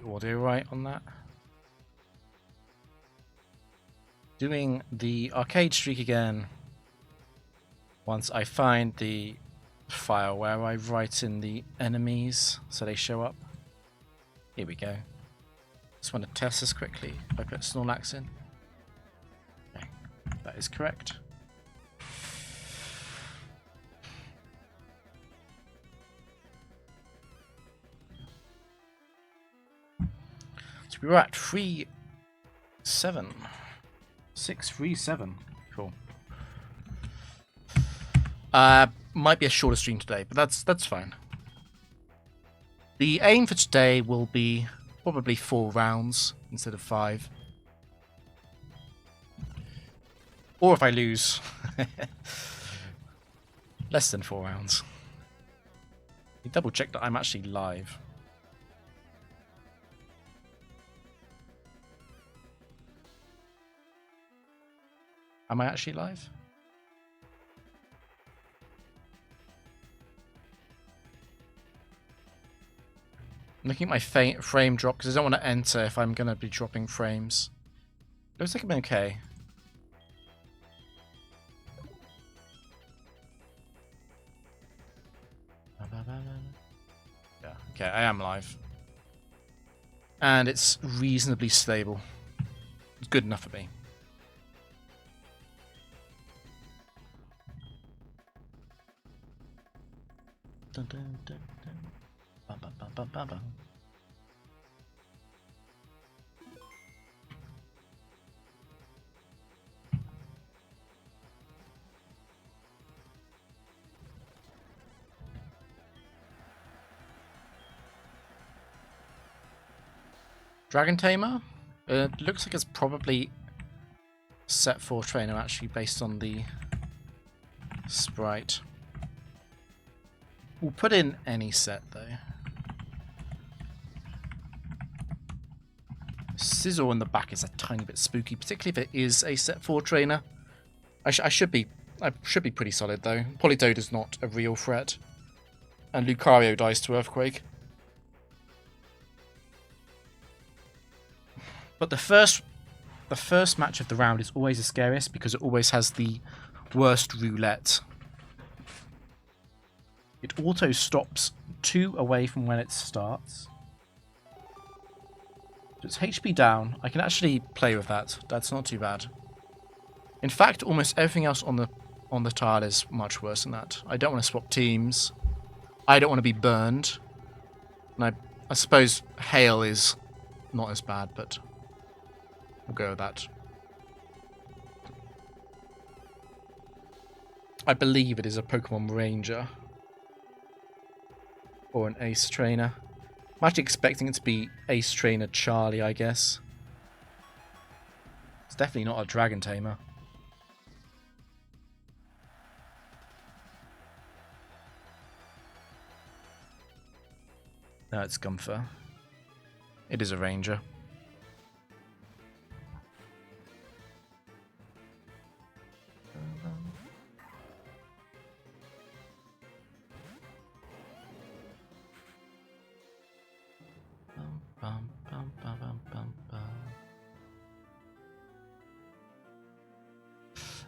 audio right on that. Doing the arcade streak again. Once I find the file where I write in the enemies so they show up. Here we go. Just want to test this quickly. If I put Snorlax in. Okay, that is correct. So we were at 3-7. 6-3-7. Cool. Might be a shorter stream today, but that's fine. The aim for today will be probably 4 rounds instead of 5. Or if I lose, less than 4 rounds. You double check that I'm actually live. Am I actually live? I'm looking at my frame drop because I don't want to enter if I'm going to be dropping frames. Looks like I'm okay. Yeah, okay, I am live. And it's reasonably stable. It's good enough for me. Dun, dun, dun, dun. Bum, bum, bum, bum, bum, bum. Dragon Tamer? It looks like it's probably set 4 trainer actually based on the sprite. We'll put in any set though. Sizzle in the back is a tiny bit spooky, particularly if it is a set 4 trainer. I should be pretty solid though. Politoed is not a real threat, and Lucario dies to Earthquake. But the first match of the round is always the scariest because it always has the worst roulette. It auto stops 2 away from when it starts. So it's HP down. I can actually play with that. That's not too bad. In fact, almost everything else on the tile is much worse than that. I don't want to swap teams. I don't want to be burned. And I suppose hail is not as bad, but we'll go with that. I believe it is a Pokemon Ranger. Or an Ace Trainer. I'm actually expecting it to be Ace Trainer Charlie, I guess. It's definitely not a Dragon Tamer. No, it's Gumpher. It is a Ranger.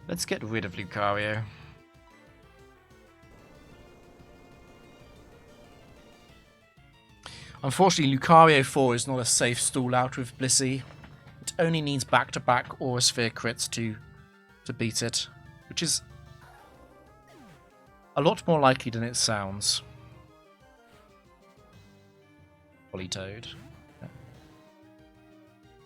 Let's get rid of Lucario. Unfortunately, Lucario 4 is not a safe stall out with Blissey. It only needs back-to-back Aura Sphere crits to beat it, which is a lot more likely than it sounds. Politoed.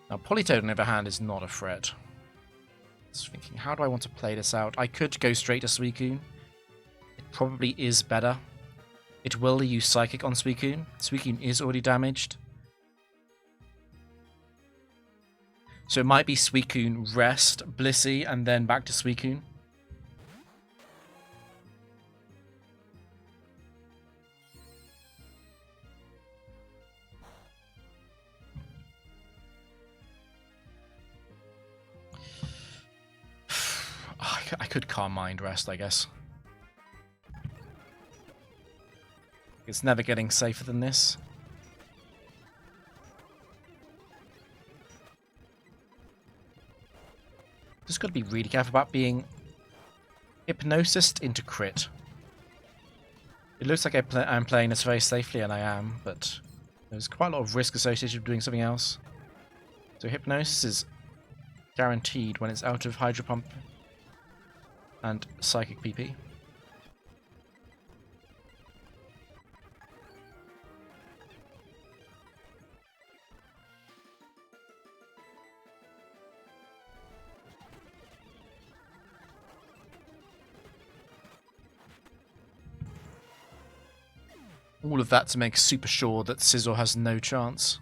Now, Politoed, on the other hand, is not a threat. I was thinking, how do I want to play this out? I could go straight to Suicune. It probably is better. It will use Psychic on Suicune. Suicune is already damaged. So it might be Suicune rest, Blissey, and then back to Suicune. I could Calm Mind rest, I guess. It's never getting safer than this. Just got to be really careful about being hypnosis into crit. It looks like I'm playing this very safely, and I am, but there's quite a lot of risk associated with doing something else. So hypnosis is guaranteed when it's out of Hydro Pump and Psychic PP. All of that to make super sure that Scizor has no chance.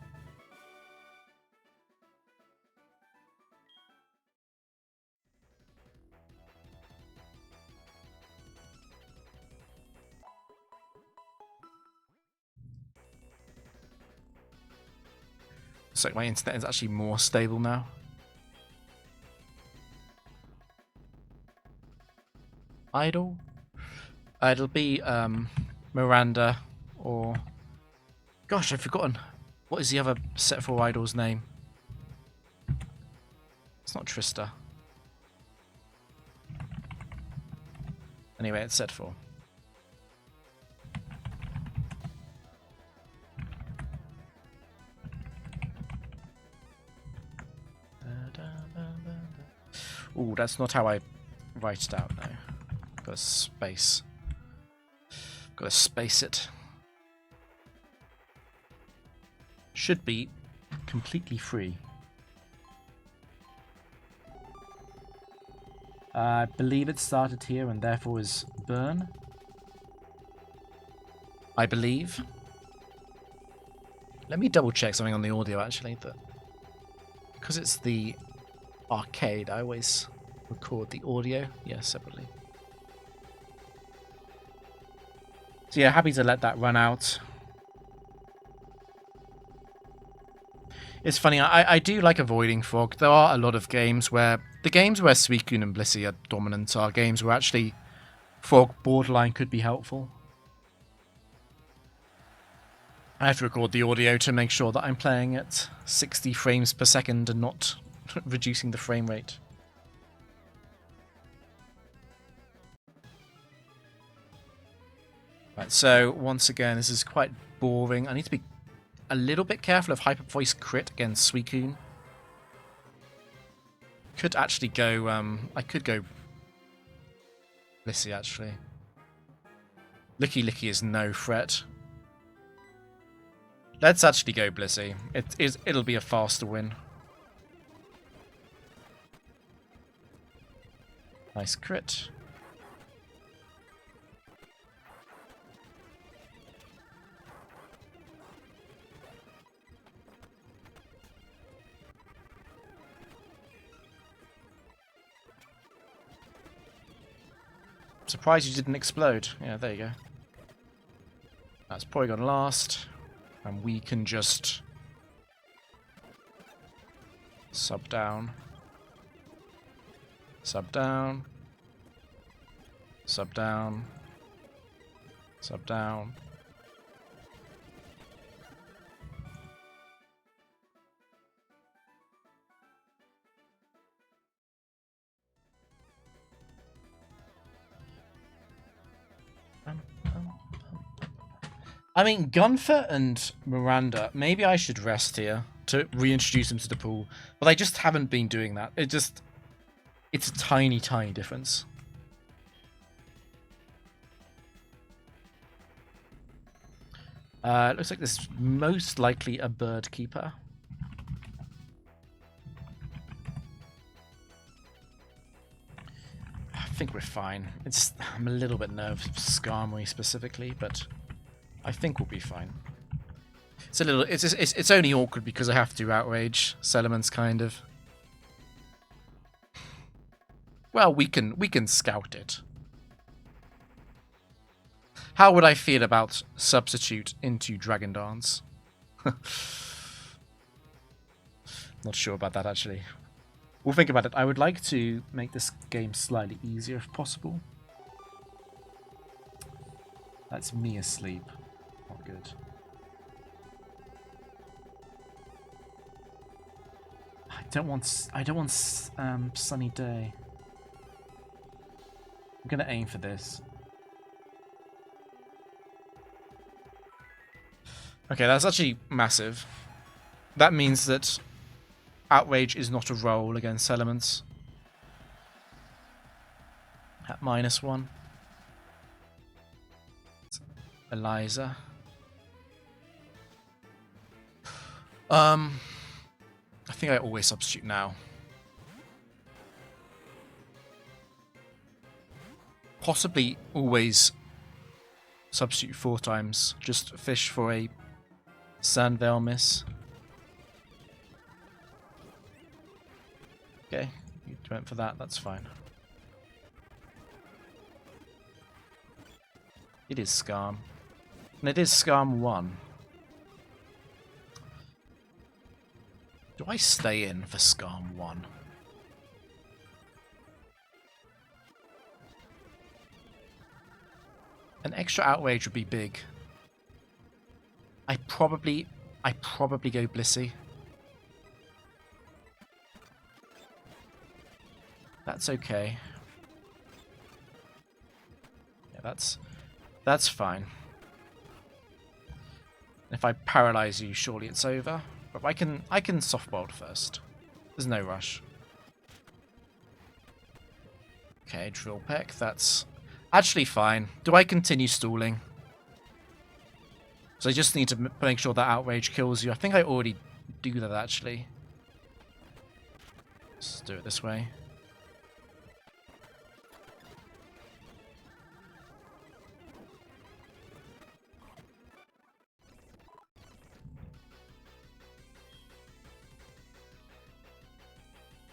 Looks like my internet is actually more stable now. Idle? It'll be Miranda or... Gosh, I've forgotten. What is the other set 4 idol's name? It's not Trista. Anyway, it's set 4. Ooh, that's not how I write it out now. Gotta space. Gotta space it. Should be completely free. I believe it started here and therefore is burn. I believe. Let me double check something on the audio actually. Because it's the arcade, I always record the audio, separately. So yeah, happy to let that run out. It's funny, I do like avoiding fog. There are a lot of games where... The games where Suicune and Blissey are dominant are games where actually fog borderline could be helpful. I have to record the audio to make sure that I'm playing at 60 frames per second and not reducing the frame rate. Right, so once again, this is quite boring. I need to be a little bit careful of Hyper Voice crit against Suicune. Could actually go, I could go Blissey actually. Licky Licky is no threat. Let's actually go Blissey. It'll be a faster win. Nice crit. Surprised you didn't explode. Yeah, there you go. That's probably gonna last. And we can just sub down. Sub down. Sub down. Sub down. I mean, Gunther and Miranda, maybe I should rest here to reintroduce them to the pool, but I just haven't been doing that. It's a tiny, tiny difference. It looks like this is most likely a bird keeper. I think we're fine. I'm a little bit nervous of Skarmory specifically, but I think we'll be fine. It's only awkward because I have to outrage Salamence kind of. Well, we can scout it. How would I feel about substitute into Dragon Dance? Not sure about that actually. We'll think about it. I would like to make this game slightly easier if possible. That's me asleep. Not good. I don't want sunny day. I'm gonna aim for this. Okay, that's actually massive. That means that Outrage is not a roll against elements. At -1. Eliza. I think I always substitute now. Possibly always substitute 4 times. Just fish for a Sandvale miss. Okay, you went for that, that's fine. It is Skarm. And it is Skarm 1. Do I stay in for Skarm 1? An extra outrage would be big. I probably go Blissey. That's okay. Yeah, that's fine. If I paralyze you, surely it's over. But I can softbolt first. There's no rush. Okay, drill peck. That's actually fine. Do I continue stalling? So I just need to make sure that outrage kills you. I think I already do that actually. Let's do it this way.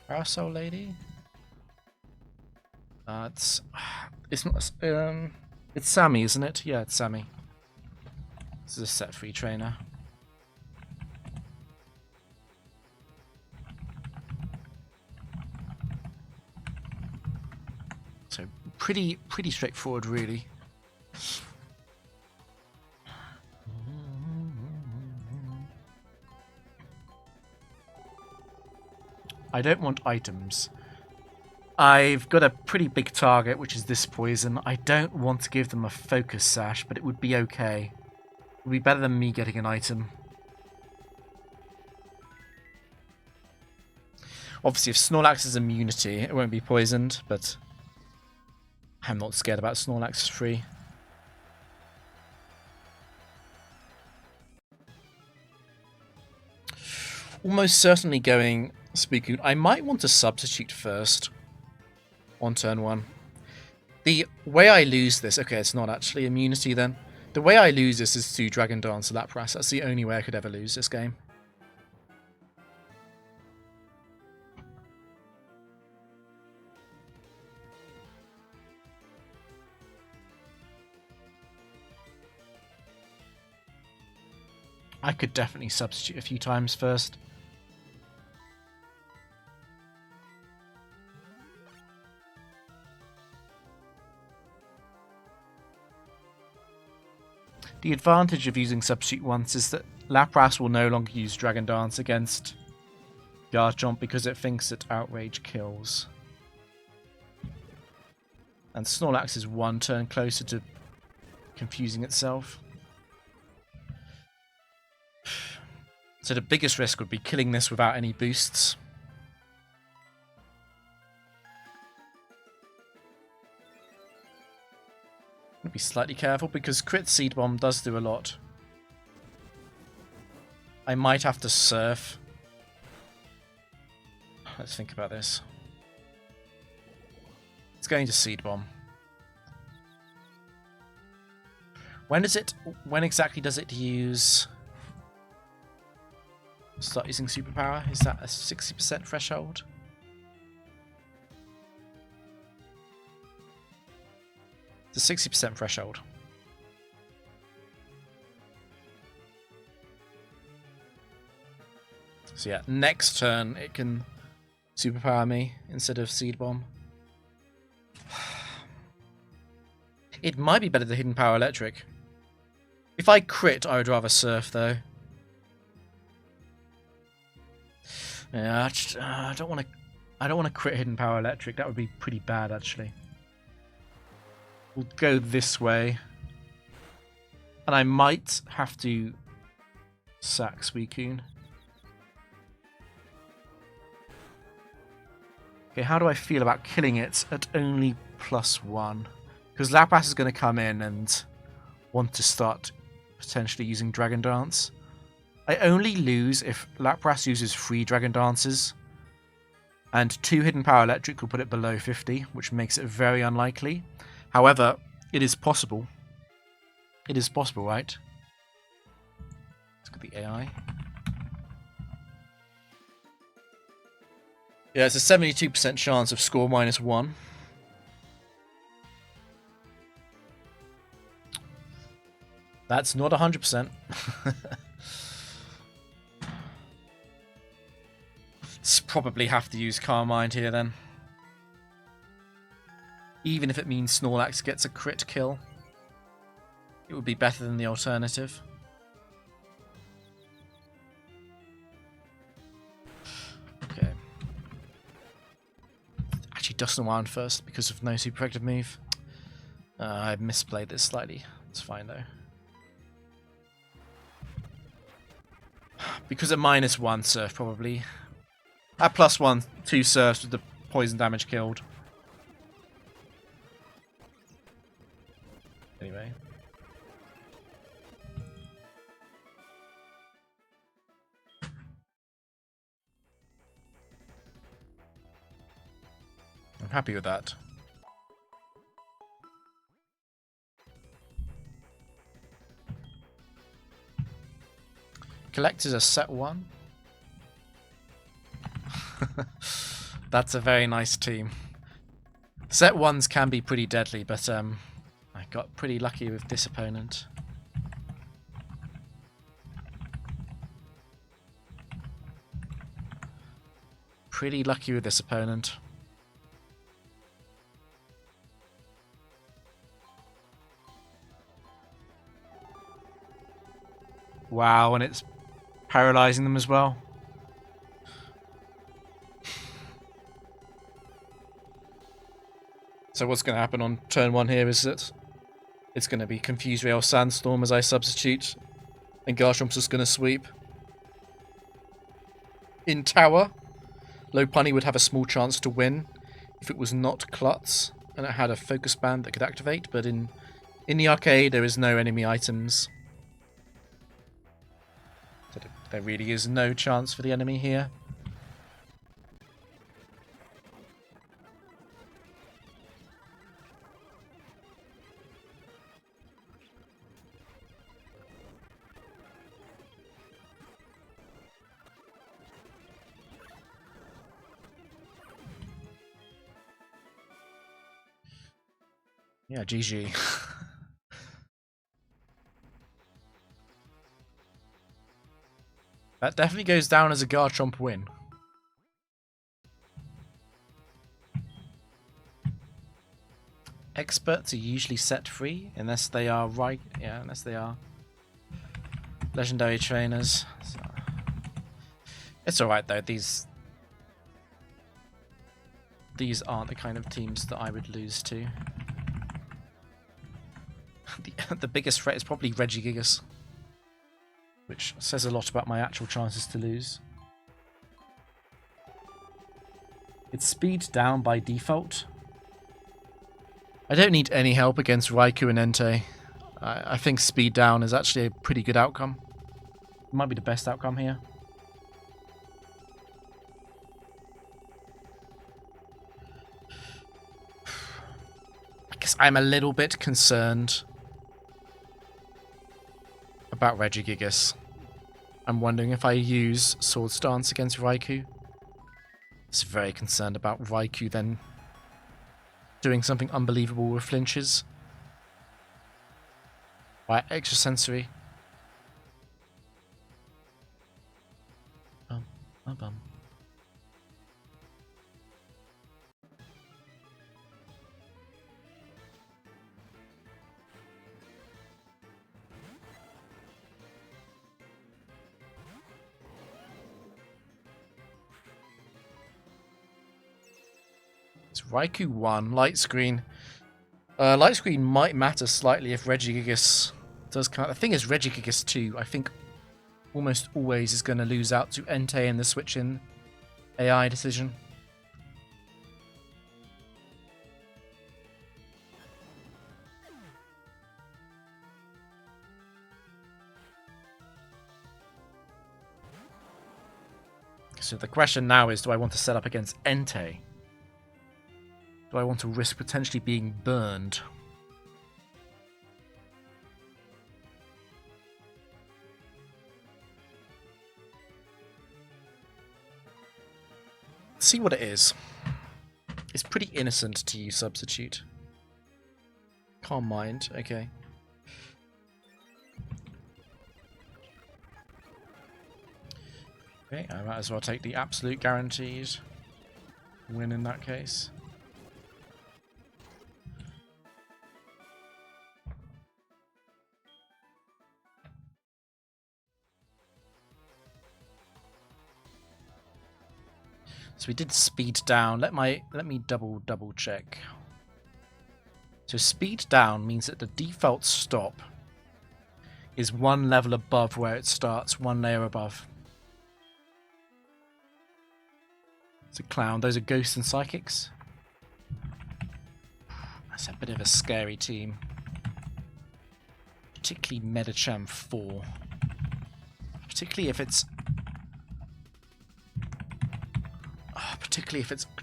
Parasol lady. It's not it's Sammy, isn't it? Yeah, it's Sammy. This is a set free trainer. So pretty straightforward, really. I don't want items. I've got a pretty big target, which is this poison. I don't want to give them a focus sash, but it would be okay. It would be better than me getting an item. Obviously, if Snorlax is immunity, it won't be poisoned, but I'm not scared about Snorlax free. Almost certainly going Spookoon. I might want to substitute first on turn 1. The way I lose this... Okay, it's not actually immunity then. The way I lose this is to Dragon Dance Lapras. That's the only way I could ever lose this game. I could definitely substitute a few times first. The advantage of using substitute once is that Lapras will no longer use Dragon Dance against Garchomp because it thinks that Outrage kills. And Snorlax is 1 turn closer to confusing itself. So the biggest risk would be killing this without any boosts. Be slightly careful because crit Seed Bomb does do a lot. I might have to surf. Let's think about this. It's going to Seed Bomb. When exactly does it use... Start using superpower? Is that a 60% threshold? It's a 60% threshold. So yeah, next turn it can superpower me instead of Seed Bomb. It might be better than Hidden Power Electric. If I crit, I would rather Surf though. Yeah, I don't want to. I don't want to crit Hidden Power Electric. That would be pretty bad, actually. We'll go this way, and I might have to sack Suicune. Okay, how do I feel about killing it at only +1? Because Lapras is going to come in and want to start potentially using Dragon Dance. I only lose if Lapras uses 3 Dragon Dances, and 2 Hidden Power Electric will put it below 50, which makes it very unlikely. However, it is possible. It is possible, right? Let's look at the AI. Yeah, it's a 72% chance of score -1. That's not 100%. Probably have to use Carmine here then. Even if it means Snorlax gets a crit kill, it would be better than the alternative. Okay. Actually, Dustin Wild first because of no super effective move. I misplayed this slightly. It's fine though. Because at -1 Surf probably. At +1, 2 Surfs with the poison damage killed. Anyway. I'm happy with that. Collectors are set 1. That's a very nice team. Set 1s can be pretty deadly, but I got pretty lucky with this opponent. Pretty lucky with this opponent. Wow, and it's paralyzing them as well. So what's going to happen on turn 1 here is that it's going to be Confused Rail Sandstorm as I substitute, and Garchomp's just going to sweep. In tower, Lopunny would have a small chance to win if it was not Klutz and it had a focus band that could activate, but in the arcade there is no enemy items. So there really is no chance for the enemy here. Yeah, GG. That definitely goes down as a Garchomp win. Experts are usually set free unless they are unless they are legendary trainers. So. It's alright though, these aren't the kind of teams that I would lose to. The biggest threat is probably Regigigas, which says a lot about my actual chances to lose. It's speed down by default. I don't need any help against Raikou and Entei. I think speed down is actually a pretty good outcome. It might be the best outcome here. I guess I'm a little bit concerned about Regigigas. I'm wondering if I use Swords Dance against Raikou. It's very concerned about Raikou then doing something unbelievable with flinches. Right, extrasensory. Bum. It's Raikou 1, light screen. Light screen might matter slightly if Regigigas does come out. The thing is, Regigigas 2, I think, almost always is going to lose out to Entei in the switch-in AI decision. So the question now is, do I want to set up against Entei? Do I want to risk potentially being burned? Let's see what it is. It's pretty innocent to use Substitute. Calm Mind, okay. Okay, I might as well take the absolute guaranteed win in that case. So we did speed down. Let me double check. So speed down means that the default stop is one level above where it starts, one layer above. It's a clown. Those are ghosts and psychics. That's a bit of a scary team. Particularly Medicham 4. Particularly if it's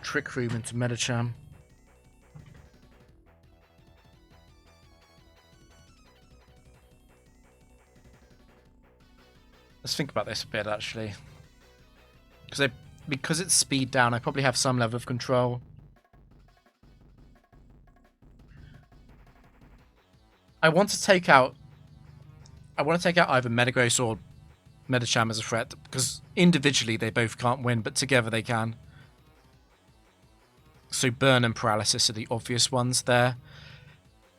Trick Room into Medicham. Let's think about this a bit, actually. Because it's speed down, I probably have some level of control. I want to take out either Metagross or Medicham as a threat, because individually they both can't win, but together they can. So Burn and Paralysis are the obvious ones there.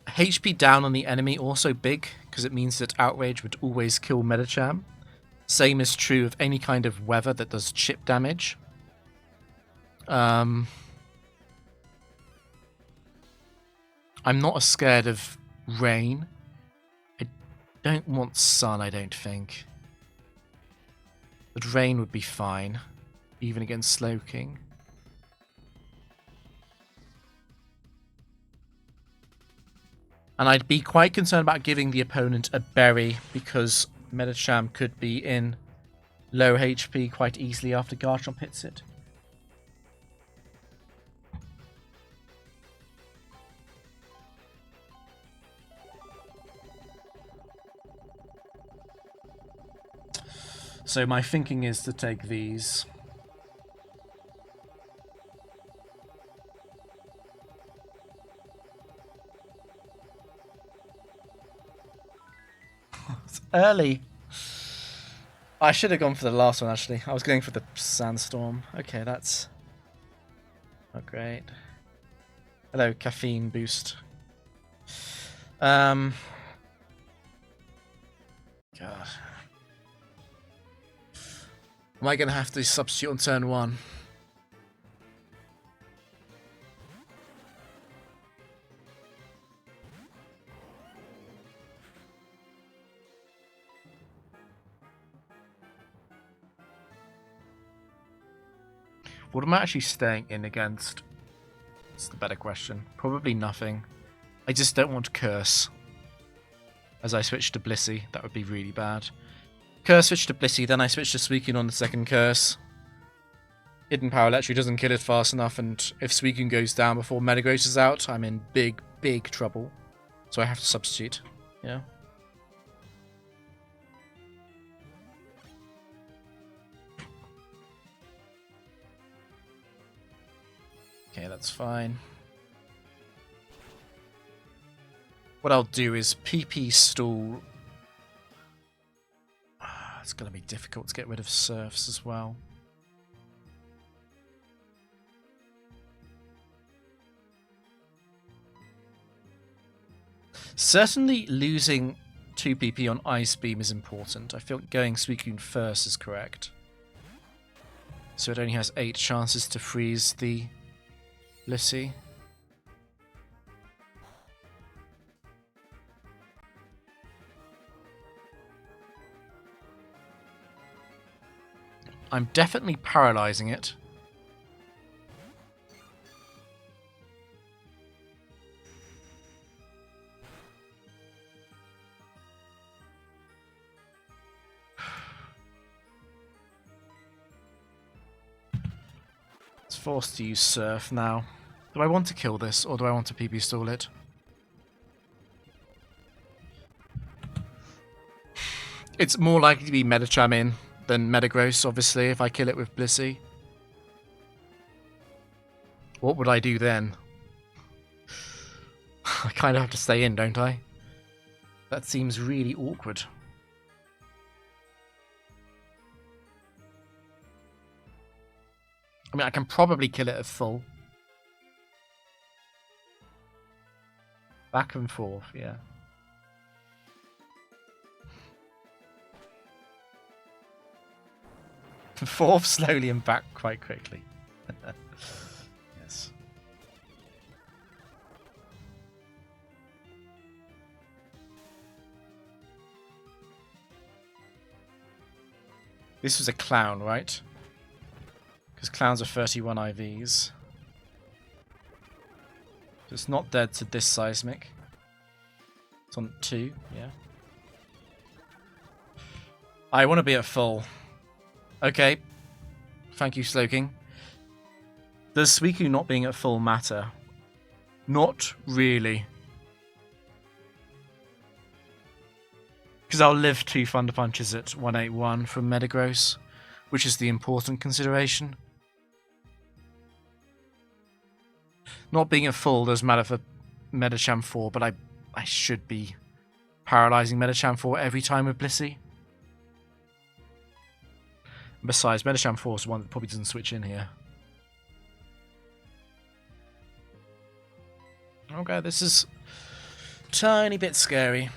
HP down on the enemy also big, because it means that Outrage would always kill Medicham. Same is true of any kind of weather that does chip damage. I'm not as scared of rain. I don't want sun, I don't think. But rain would be fine, even against Slowking. And I'd be quite concerned about giving the opponent a berry, because Medicham could be in low HP quite easily after Garchomp hits it. So my thinking is to take these. It's early. I should have gone for the last one, actually. I was going for the Sandstorm. Okay, that's not great. Hello, caffeine boost. God. Am I going to have to substitute on turn 1? What am I actually staying in against? That's the better question. Probably nothing. I just don't want Curse. As I switch to Blissey, that would be really bad. Curse, switch to Blissey, then I switch to Suicune on the second Curse. Hidden Power Electric doesn't kill it fast enough, and if Suicune goes down before Metagross is out, I'm in big, big trouble. So I have to substitute. Yeah. Okay, that's fine. What I'll do is PP stall. It's going to be difficult to get rid of Surfs as well. Certainly losing 2 PP on Ice Beam is important. I feel going Suicune first is correct. So it only has 8 chances to freeze the Blissey. I'm definitely paralyzing it. It's forced to use Surf now. Do I want to kill this, or do I want to PP stall it? It's more likely to be Medicham in than Metagross, obviously, if I kill it with Blissey. What would I do then? I kind of have to stay in, don't I? That seems really awkward. I mean, I can probably kill it at full. Back and forth, yeah. Forth slowly and back quite quickly. Yes. This was a clown, right? Because clowns are 31 IVs. So it's not dead to this seismic. It's on 2, yeah. I want to be at full. Okay. Thank you, Slowking. Does Suicune not being at full matter? Not really. Because I'll live 2 Thunder Punches at 181 from Metagross, which is the important consideration. Not being at full does matter for Medicham 4, but I should be paralyzing Medicham 4 every time with Blissey. Besides, Medicham 4 is the one that probably doesn't switch in here. Okay, this is a tiny bit scary.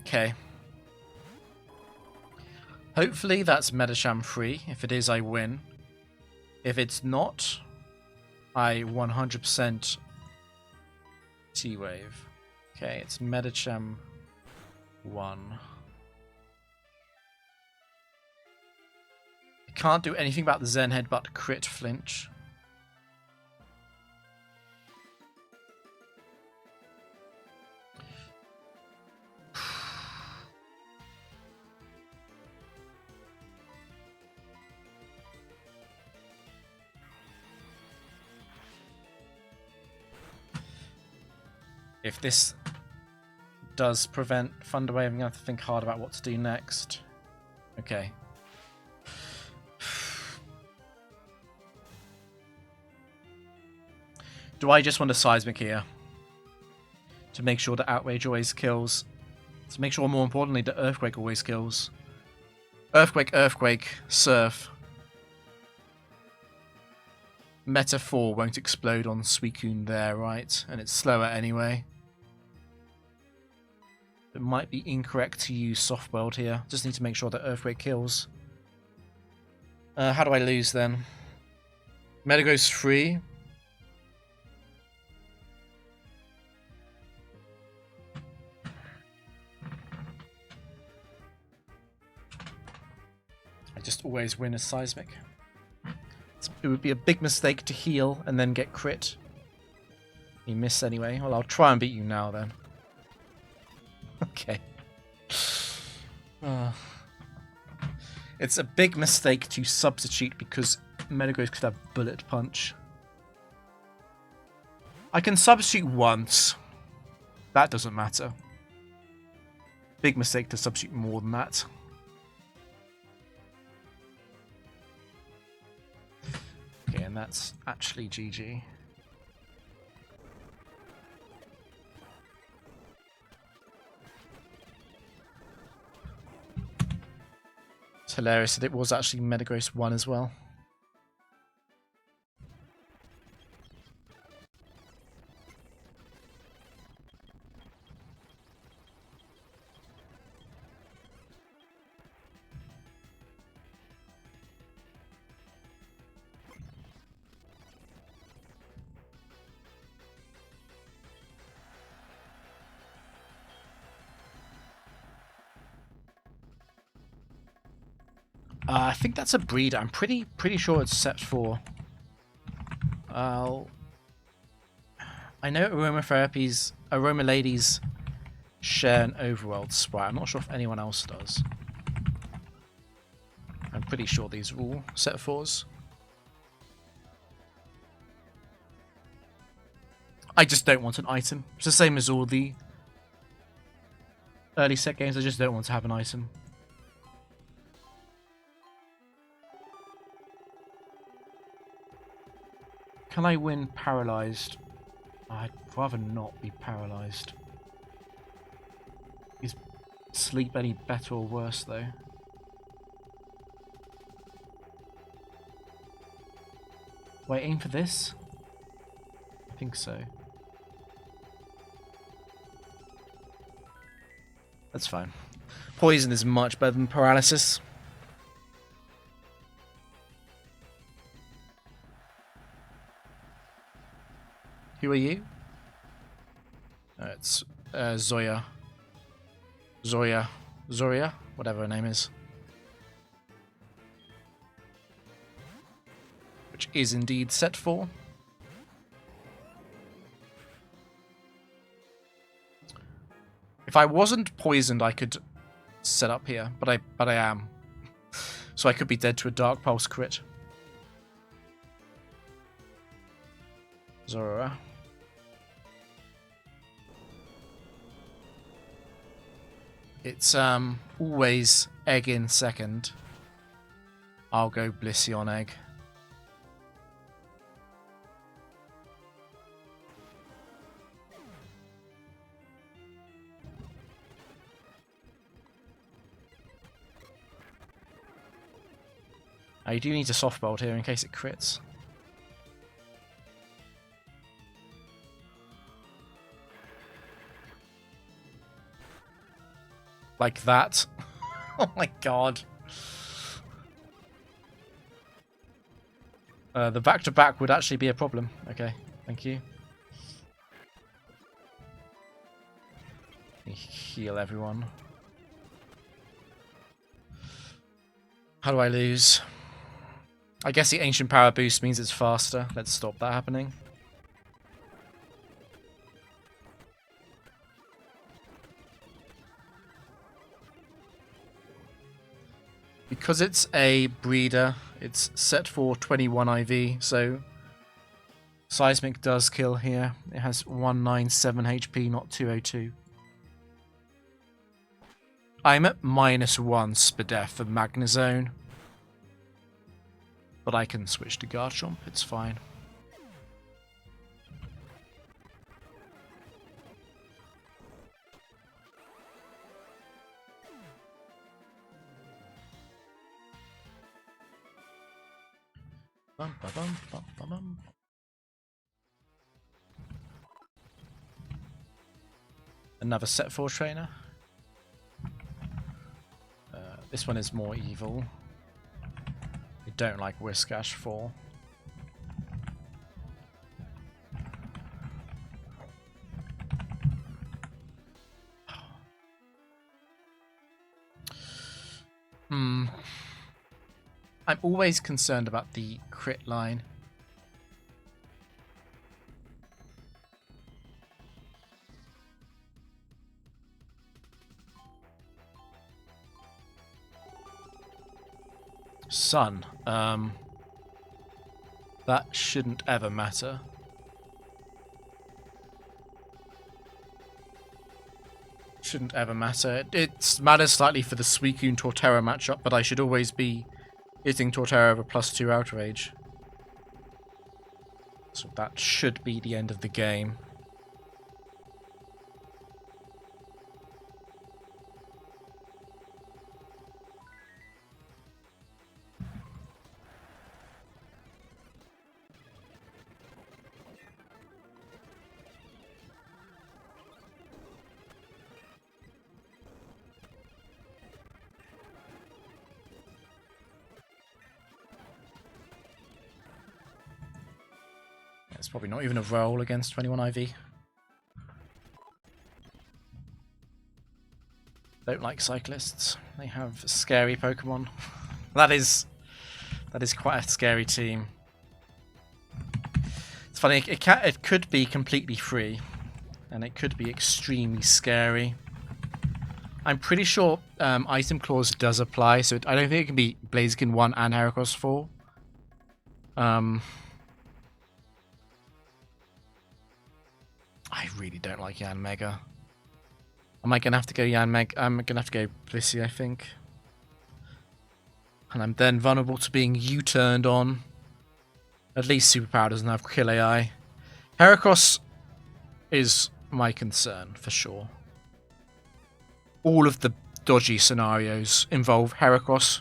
Okay. Hopefully that's Medicham free. If it is, I win. If it's not, I 100% T-Wave. Okay, it's Medicham 1. I can't do anything about the Zen Head but crit flinch. If this does prevent Thunder Wave, I'm going to have to think hard about what to do next. Okay. Do I just want a Seismic here? To make sure that Outrage always kills. To make sure, more importantly, that Earthquake always kills. Earthquake, Earthquake, Surf. Meta 4 won't explode on Suicune there, right? And it's slower anyway. It might be incorrect to use Soft World here. Just need to make sure that Earthquake kills. How do I lose then? Metagross free. I just always win a Seismic. It would be a big mistake to heal and then get crit. You miss anyway. Well, I'll try and beat you now then. Okay. It's a big mistake to substitute because Metagross could have Bullet Punch. I can substitute once. That doesn't matter. Big mistake to substitute more than that. Okay, and that's actually GG. It's hilarious that it was actually Metagross 1 as well. I think that's a breeder. I'm pretty sure it's set for. I know Aroma Ladies share an overworld sprite. I'm not sure if anyone else does. I'm pretty sure these are all set 4s. I just don't want an item. It's the same as all the early set games. I just don't want to have an item. Can I win paralyzed? I'd rather not be paralyzed. Is sleep any better or worse though? Do I aim for this? I think so. That's fine. Poison is much better than paralysis. Who are you? It's Zoya. Zoria, whatever her name is. Which is indeed set 4. If I wasn't poisoned, I could set up here, but I am. So I could be dead to a Dark Pulse crit. Zora. It's always egg in second. I'll go Blissey on egg. You do need to softbolt here in case it crits. Like that. Oh my god. The back-to-back would actually be a problem. Okay, thank you. Heal everyone. How do I lose? I guess the Ancient Power boost means it's faster. Let's stop that happening. Because it's a breeder, it's set for 21 IV, so Seismic does kill here. It has 197 HP, not 202. I'm at -1 Spadef for Magnezone. But I can switch to Garchomp, it's fine. Bum, ba, bum, bum, bum, bum. Another set 4 trainer. This one is more evil. I don't like Whiscash 4. I'm always concerned about the crit line. Sun. That shouldn't ever matter. Shouldn't ever matter. It matters slightly for the Suicune Torterra matchup, but I should always be hitting Torterra with a +2 Outrage. So that should be the end of the game. It's probably not even a roll against 21 IV. Don't like cyclists. They have scary Pokemon. That is quite a scary team. It's funny. It could be completely free, and it could be extremely scary. I'm pretty sure item clause does apply, so I don't think it can be Blaziken 1 and Heracross 4. I really don't like Yanmega. Am I gonna have to go Yanmega? I'm gonna have to go Blissey, I think. And I'm then vulnerable to being U-turned on. At least Superpower doesn't have kill AI. Heracross is my concern, for sure. All of the dodgy scenarios involve Heracross.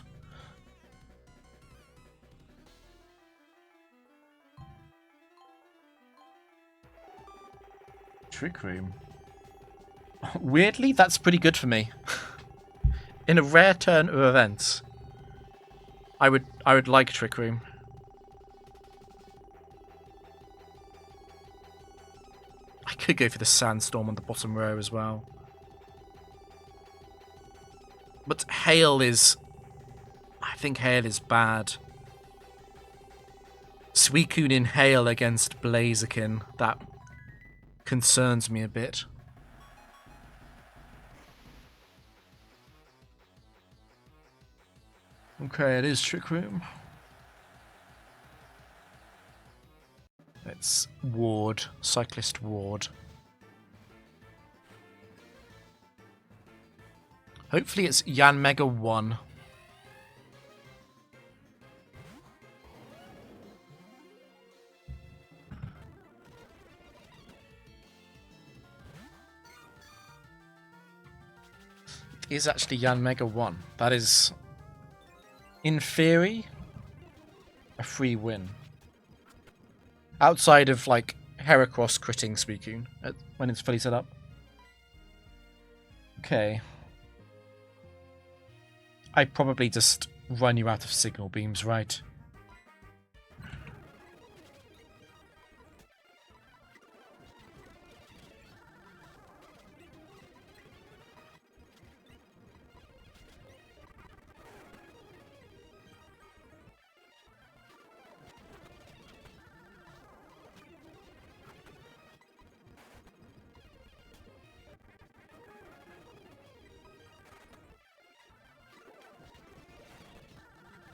Trick Room. Weirdly, that's pretty good for me. In a rare turn of events, I would like Trick Room. I could go for the Sandstorm on the bottom row as well. But Hail is... I think Hail is bad. Suicune in Hail against Blaziken. That concerns me a bit. Okay, it is Trick Room. It's Ward. Cyclist Ward. Hopefully it's Yanmega 1. It is actually Yanmega 1. That is, in theory, a free win. Outside of, like, Heracross critting Suicune when it's fully set up. Okay. I probably just run you out of signal beams, right?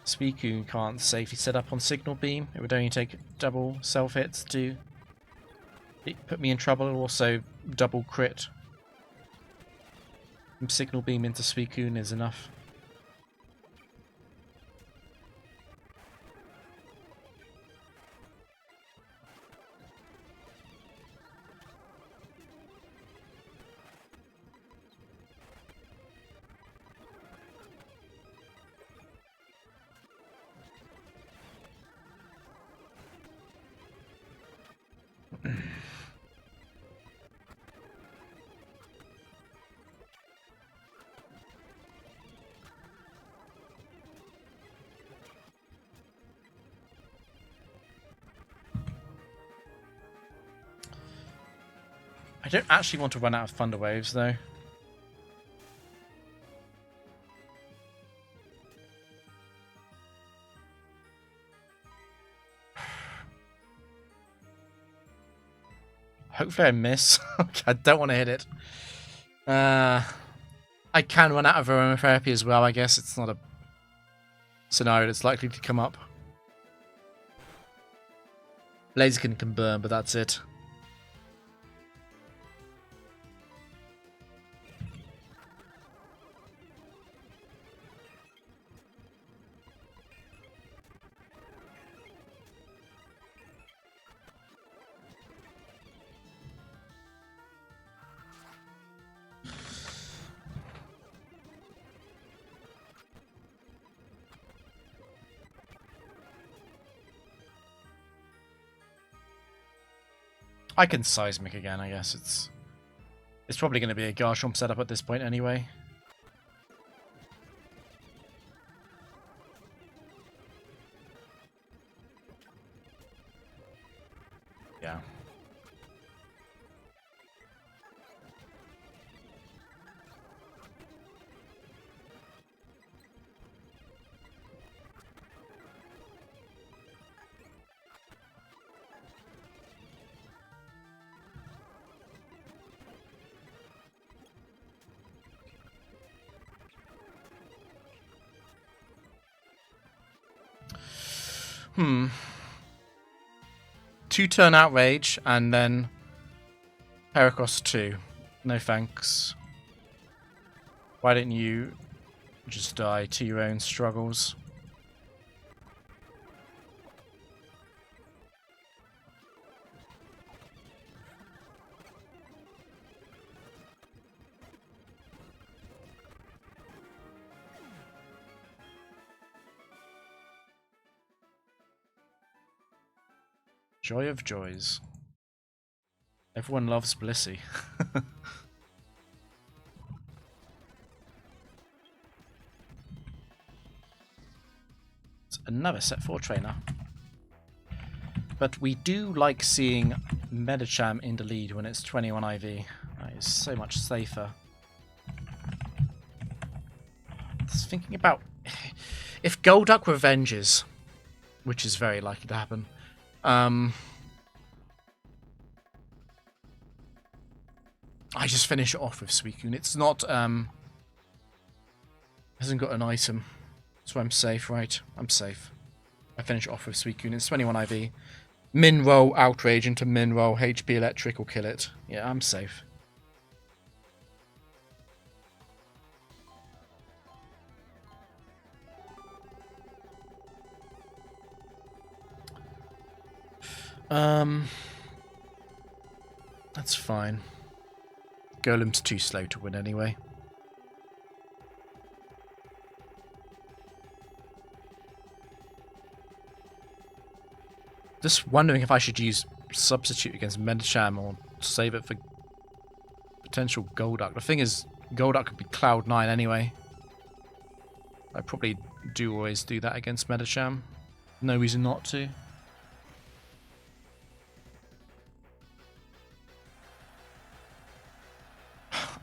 Suicune can't safely set up on Signal Beam. It would only take double self-hits to put me in trouble. Also, double crit. Signal Beam into Suicune is enough. I don't actually want to run out of Thunder Waves, though. Hopefully I miss. I don't want to hit it. I can run out of aromatherapy as well, I guess. It's not a scenario that's likely to come up. Blaziken can burn, but that's it. I can Seismic again, I guess. It's probably going to be a Garchomp setup at this point anyway. Yeah. 2-turn Outrage and then Heracross 2. No thanks. Why don't you just die to your own struggles? Joy of joys. Everyone loves Blissey. It's another set 4 trainer. But we do like seeing Medicham in the lead when it's 21 IV. That is so much safer. Just thinking about if Golduck revenges, which is very likely to happen. I just finish it off with Suicune. It's not hasn't got an item, so I'm safe, right? I'm safe. I finish it off with Suicune. It's 21 IV. Min roll Outrage into min roll HP Electric will kill it. Yeah, I'm safe. That's fine. Golem's too slow to win anyway. Just wondering if I should use Substitute against Medicham or save it for potential Golduck. The thing is, Golduck could be Cloud 9 anyway. I probably do always do that against Medicham. No reason not to.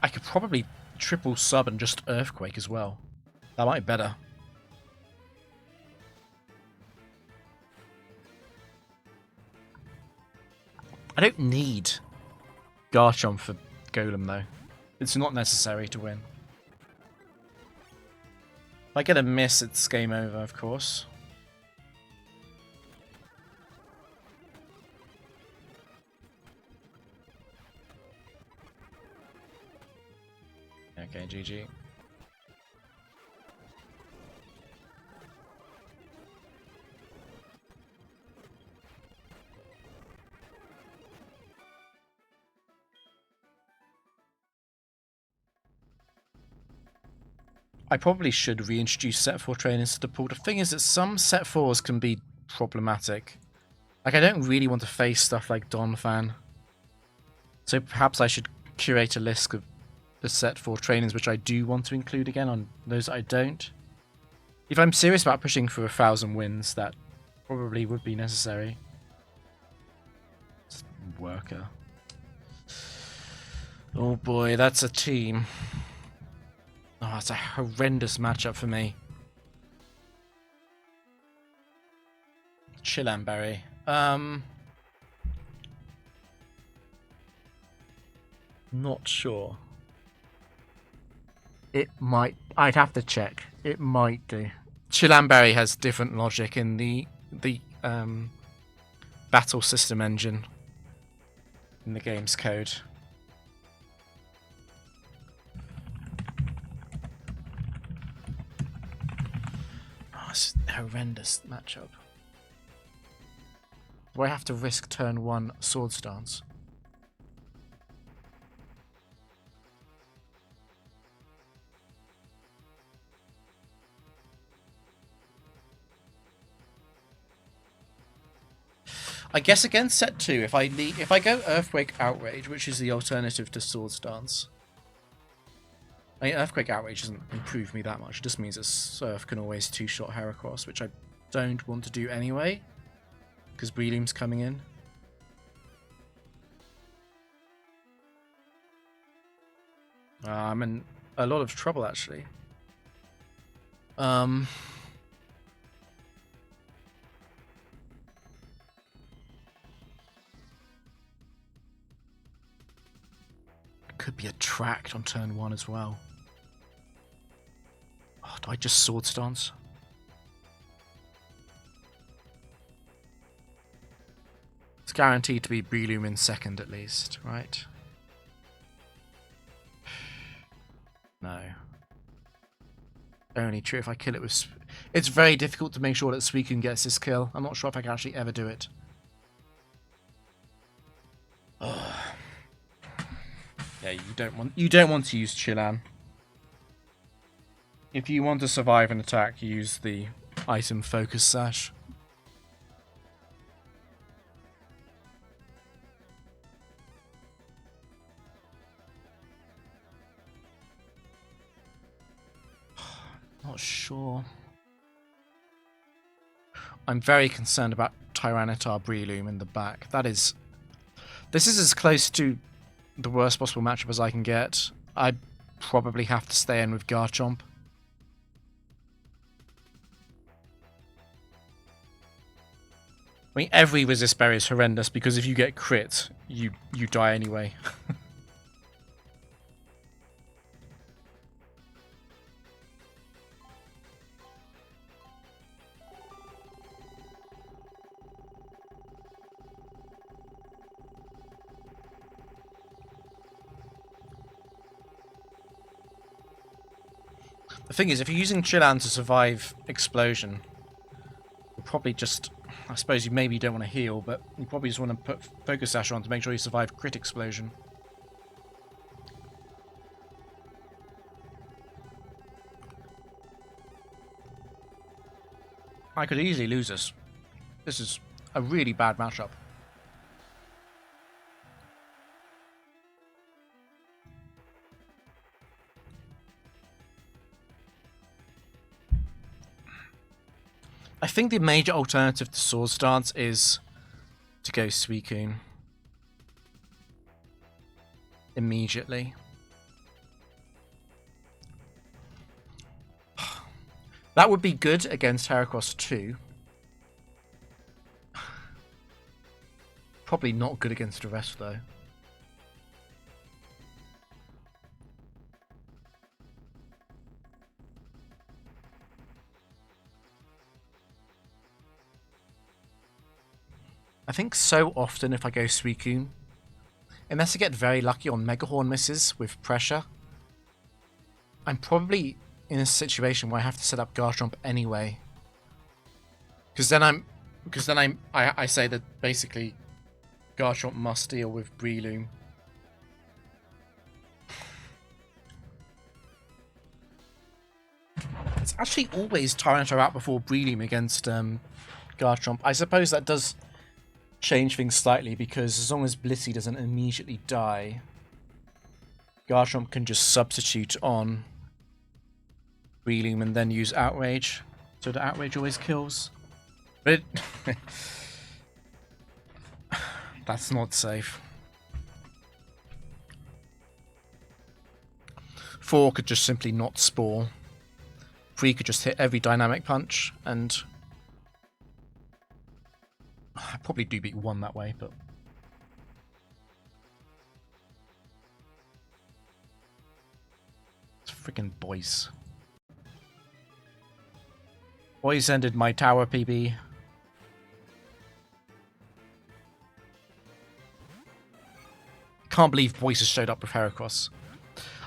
I could probably triple sub and just Earthquake as well. That might be better. I don't need Garchomp for Golem though. It's not necessary to win. If I get a miss, it's game over, of course. Okay, GG. I probably should reintroduce set 4 trainers to the pool. The thing is that some set 4s can be problematic. Like, I don't really want to face stuff like Donphan. So perhaps I should curate a list of the set 4 trainers which I do want to include again on those I don't. If I'm serious about pushing for 1,000 wins, that probably would be necessary. Worker. Oh boy, that's a team. Oh, it's a horrendous matchup for me. Chilamberry. Not sure. It might. I'd have to check. It might do. Chilamberry has different logic in the battle system engine in the game's code. Oh, it's a horrendous matchup. Do I have to risk turn 1 Swords Dance? I guess against set 2, if I go Earthquake Outrage, which is the alternative to Swords Dance. I mean, Earthquake Outrage doesn't improve me that much. It just means that Surf can always 2-shot Heracross, which I don't want to do anyway, because Breloom's coming in. I'm in a lot of trouble, actually. Could be attract on turn 1 as well. Oh, do I just Swords Dance? It's guaranteed to be Breloom in second at least, right? No. Only true if I kill it with... It's very difficult to make sure that Suicune gets this kill. I'm not sure if I can actually ever do it. Ugh. Yeah, you don't want to use Chilan. If you want to survive an attack, use the item Focus Sash. Not sure. I'm very concerned about Tyranitar Breloom in the back. This is as close to the worst possible matchup as I can get. I'd probably have to stay in with Garchomp. I mean, every resist berry is horrendous because if you get crit, you die anyway. The thing is, if you're using Chilan to survive Explosion, you'll probably just... I suppose you maybe don't want to heal, but you probably just want to put Focus Sash on to make sure you survive Crit Explosion. I could easily lose this. This is a really bad matchup. I think the major alternative to Swords Dance is to go Suicune immediately. That would be good against Heracross 2. Probably not good against the rest though. I think so often if I go Suicune, unless I get very lucky on Mega Horn misses with pressure, I'm probably in a situation where I have to set up Garchomp anyway. Because then I say that basically Garchomp must deal with Breloom. It's actually always Tyranitar out before Breloom against Garchomp. I suppose that does change things slightly because as long as Blissey doesn't immediately die, Garchomp can just substitute on Breloom and then use Outrage, so the Outrage always kills. But that's not safe. 4 could just simply not Spore. 3 could just hit every Dynamic Punch, and I probably do beat 1 that way, but it's freaking Boyce. Boyce ended my tower PB. Can't believe Boyce has showed up with Heracross.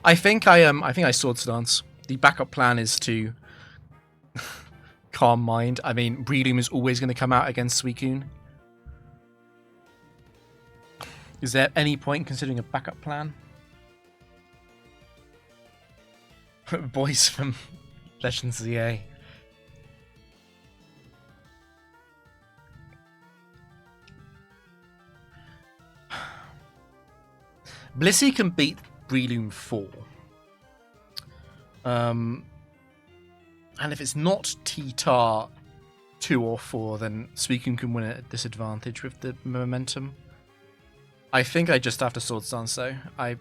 I think I Swords Dance. The backup plan is to Calm Mind. I mean, Breloom is always going to come out against Suicune. Is there any point considering a backup plan? Boys from Legends ZA. Blissey can beat Breloom 4. And if it's not T-Tar 2 or 4, then Suicune can win it at disadvantage with the momentum. I think I just have to Swords Dance though. I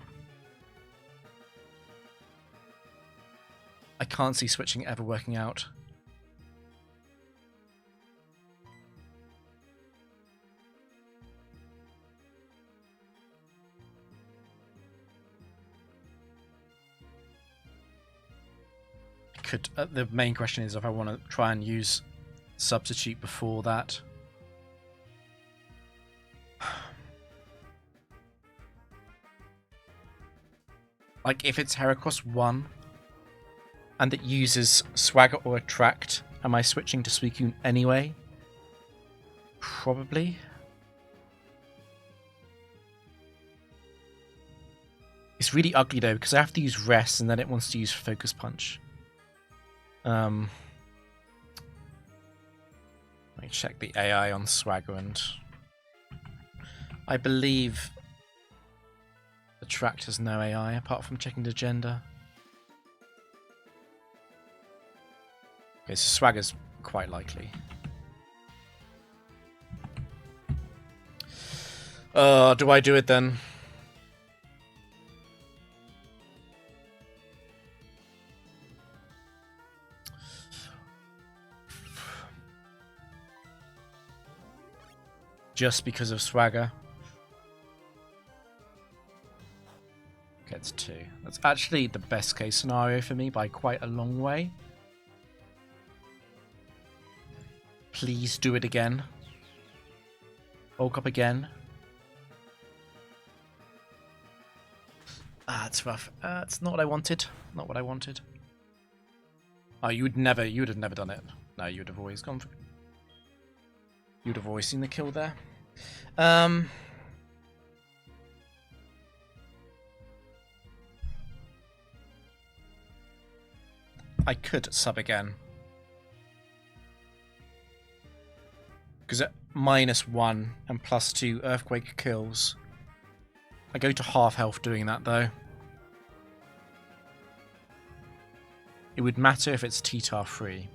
can't see switching ever working out. The main question is if I want to try and use Substitute before that. Like, if it's Heracross 1 and it uses Swagger or Attract, am I switching to Suicune anyway? Probably. It's really ugly though, because I have to use Rest and then it wants to use Focus Punch. Let me check the AI on Swagger, and I believe Attract has no AI apart from checking the gender. Okay, so Swagger's quite likely. Do I do it then? Just because of Swagger. Gets 2. That's actually the best case scenario for me by quite a long way. Please do it again. Bulk up again. It's rough. It's not what I wanted. Not what I wanted. Oh, you would have never done it. No, you would have always gone for it. You'd have always seen the kill there. I could sub again. Because at -1 and +2 Earthquake kills. I go to half health doing that though. It would matter if it's T-Tar free.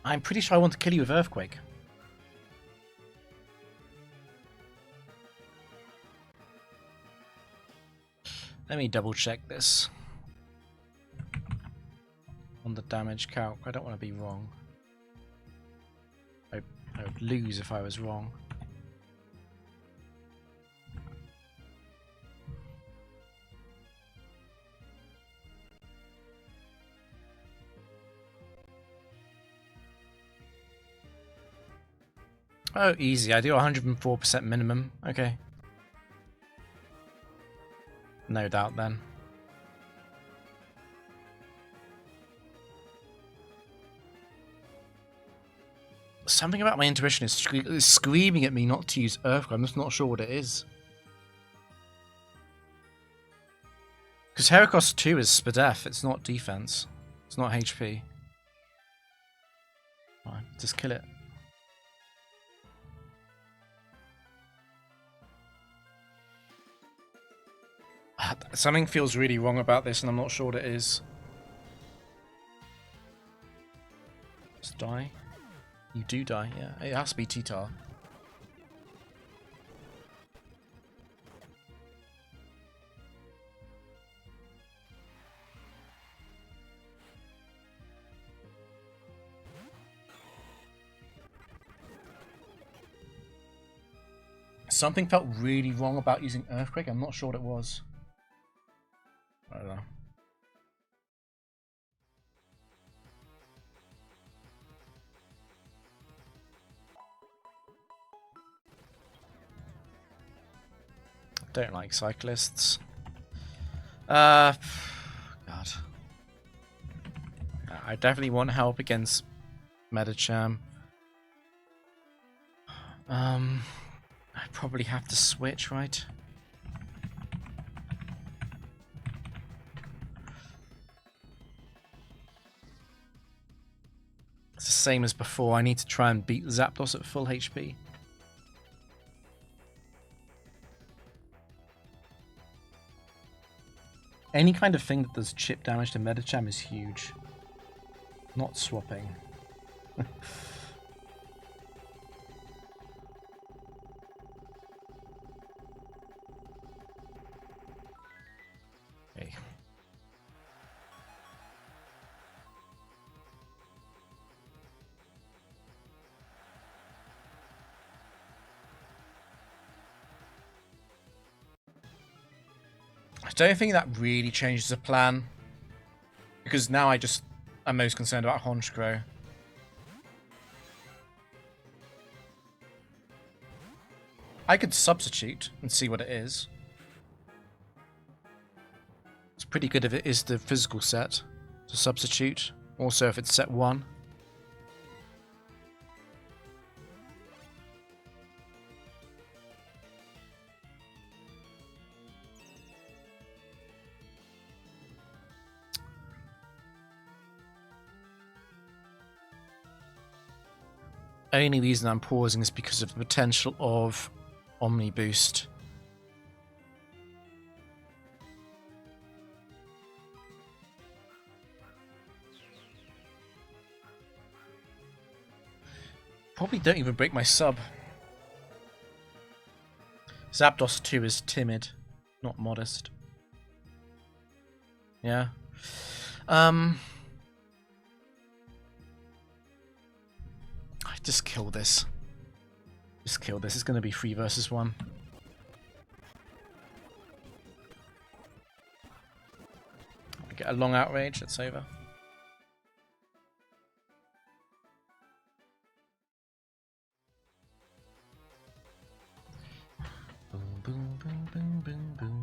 I'm pretty sure I want to kill you with Earthquake. Let me double check this on the damage calc. I don't want to be wrong. I would lose if I was wrong. Oh, easy. I do 104% minimum. Okay. No doubt then. Something about my intuition is screaming at me not to use Earthquake. I'm just not sure what it is. Because Heracross 2 is Spadef. It's not defense. It's not HP. Fine, just kill it. Something feels really wrong about this, and I'm not sure what it is. Just die. You do die, yeah. It has to be T-Tar. Something felt really wrong about using Earthquake. I'm not sure what it was. I don't know. Don't like cyclists. God. I definitely want help against Medicham. I probably have to switch, right? It's the same as before. I need to try and beat Zapdos at full HP. Any kind of thing that does chip damage to Medicham is huge. Not swapping. Okay. I don't think that really changes the plan, because now I'm most concerned about Honchkrow. I could substitute and see what it is. It's pretty good if it is the physical set to substitute. Also if it's set 1. Only reason I'm pausing is because of the potential of Omni Boost. Probably don't even break my sub. Zapdos 2 is timid, not modest. Yeah. Just kill this. Just kill this. It's going to be 3 versus 1. I get a long outrage. It's over. Boom, boom, boom, boom, boom, boom.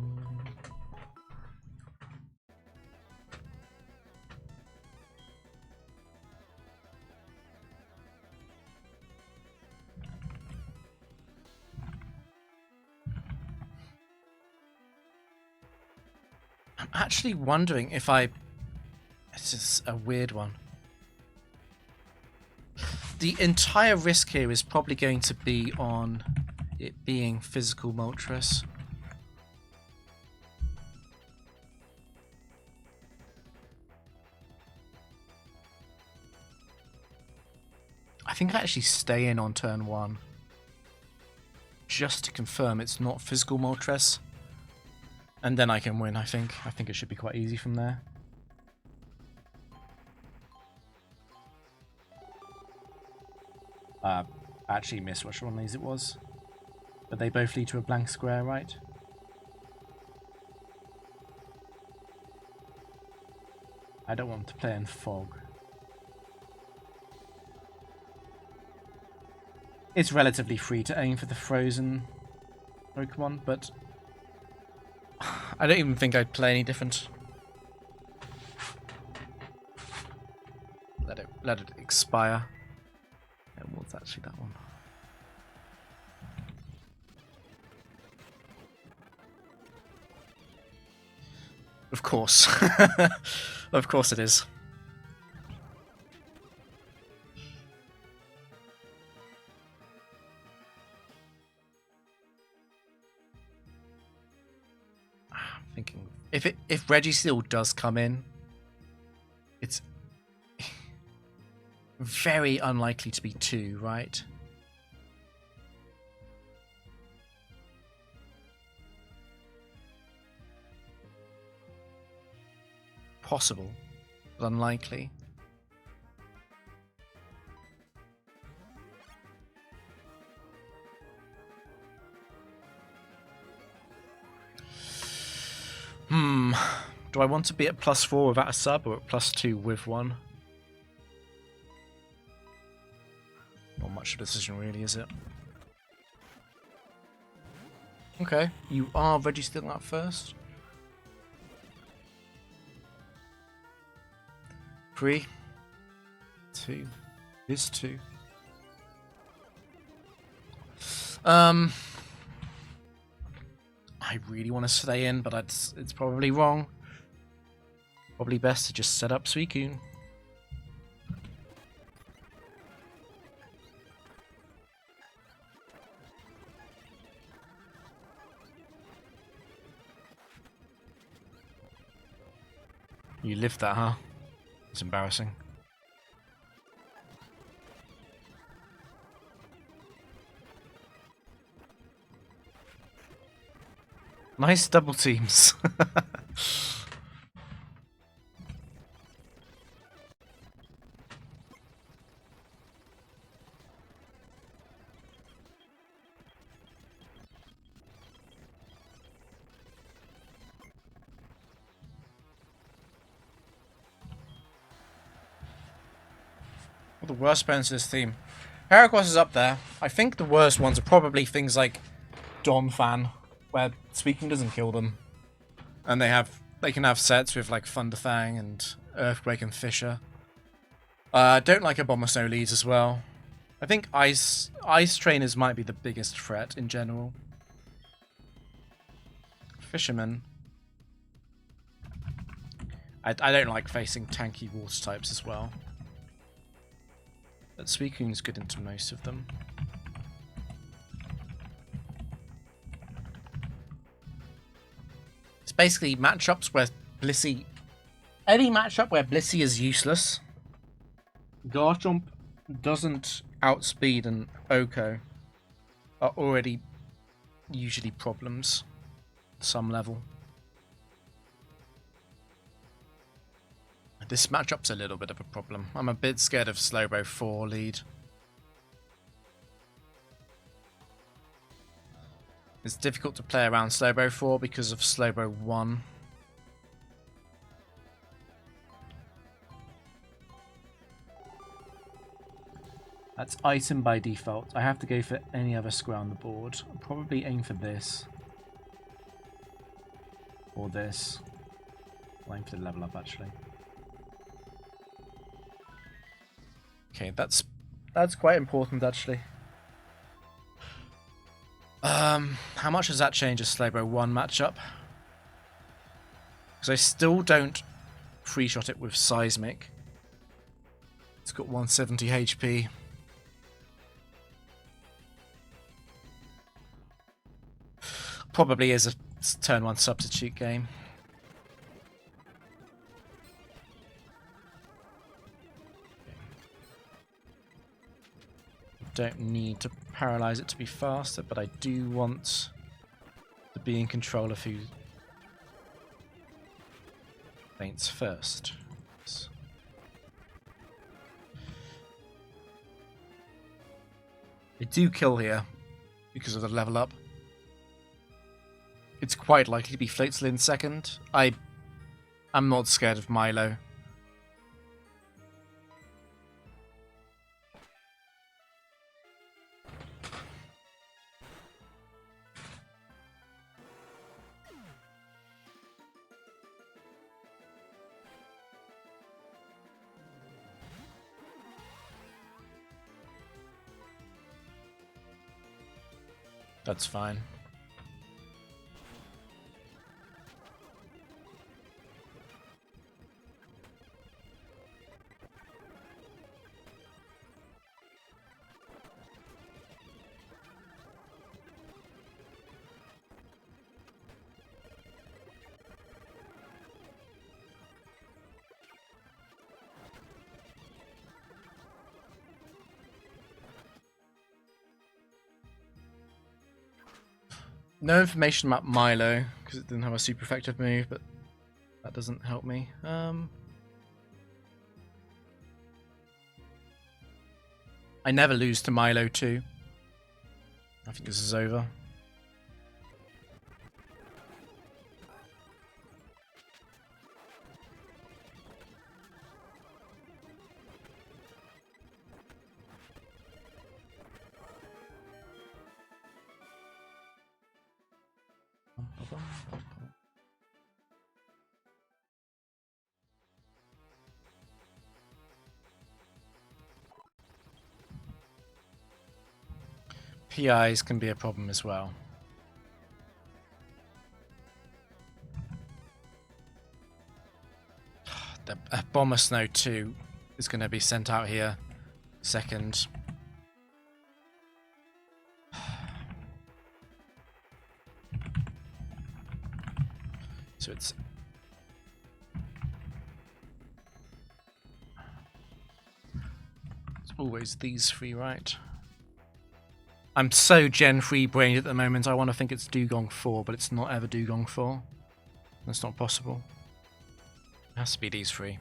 I'm actually wondering if This is a weird one. The entire risk here is probably going to be on it being physical Moltres. I think I actually stay in on turn 1. Just to confirm it's not physical Moltres. And then I can win, I think. I think it should be quite easy from there. Actually missed which one of these it was. But they both lead to a blank square, right? I don't want to play in fog. It's relatively free to aim for the frozen Pokemon, but I don't even think I'd play any different. Let it expire. And what's actually that one? Of course. Of course it is. I'm thinking if Registeel does come in, it's very unlikely to be 2, right? Possible, but unlikely. Do I want to be at +4 without a sub or at +2 with one? Not much of a decision really, is it? Okay, you are Registeel up first. 3, 2, is 2. I really want to stay in, but it's probably wrong. Probably best to just set up Suicune. You lived that, huh? It's embarrassing. Nice double teams. The worst opponents in this team. Heracross is up there. I think the worst ones are probably things like Donphan, where Speaking doesn't kill them. And they can have sets with like Thunderfang and Earthquake and Fissure. I don't like Abomasnow leads as well. I think Ice Trainers might be the biggest threat in general. Fisherman. I don't like facing tanky water types as well. But Suicune's good into most of them. It's basically matchups where Blissey... Any matchup where Blissey is useless, Garchomp doesn't outspeed an Oko, are already usually problems at some level. This matchup's a little bit of a problem. I'm a bit scared of Slowbro 4 lead. It's difficult to play around Slowbro 4 because of Slowbro 1. That's item by default. I have to go for any other square on the board. I'll probably aim for this. Or this. I'll aim for the level up actually. Okay, that's quite important actually. How much does that change a Slowbro 1 matchup? Because I still don't free shot it with Seismic. It's got 170 HP. Probably is a turn 1 substitute game. Don't need to paralyze it to be faster, but I do want to be in control of who faints first. They do kill here because of the level up. It's quite likely to be Floatzel second. I'm not scared of Milo. That's fine. No information about Milo, because it didn't have a super effective move, but that doesn't help me. I never lose to Milo too. I think this is over. PIs can be a problem as well. The Abomasnow 2 is going to be sent out here second. So it's Always these three, right? I'm so Gen 3 brained at the moment, I want to think it's Dugong 4, but it's not ever Dugong 4. That's not possible. It has to be these three.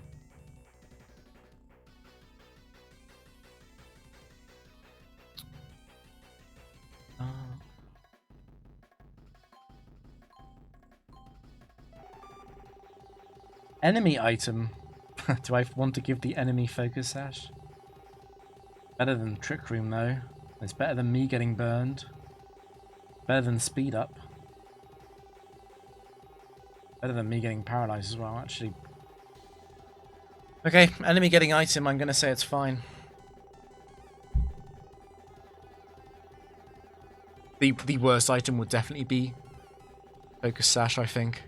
Enemy item. Do I want to give the enemy focus sash? Better than Trick Room though. It's better than me getting burned. Better than speed up. Better than me getting paralyzed as well, actually. Okay, enemy getting item, I'm gonna say it's fine. The worst item would definitely be Focus Sash, I think.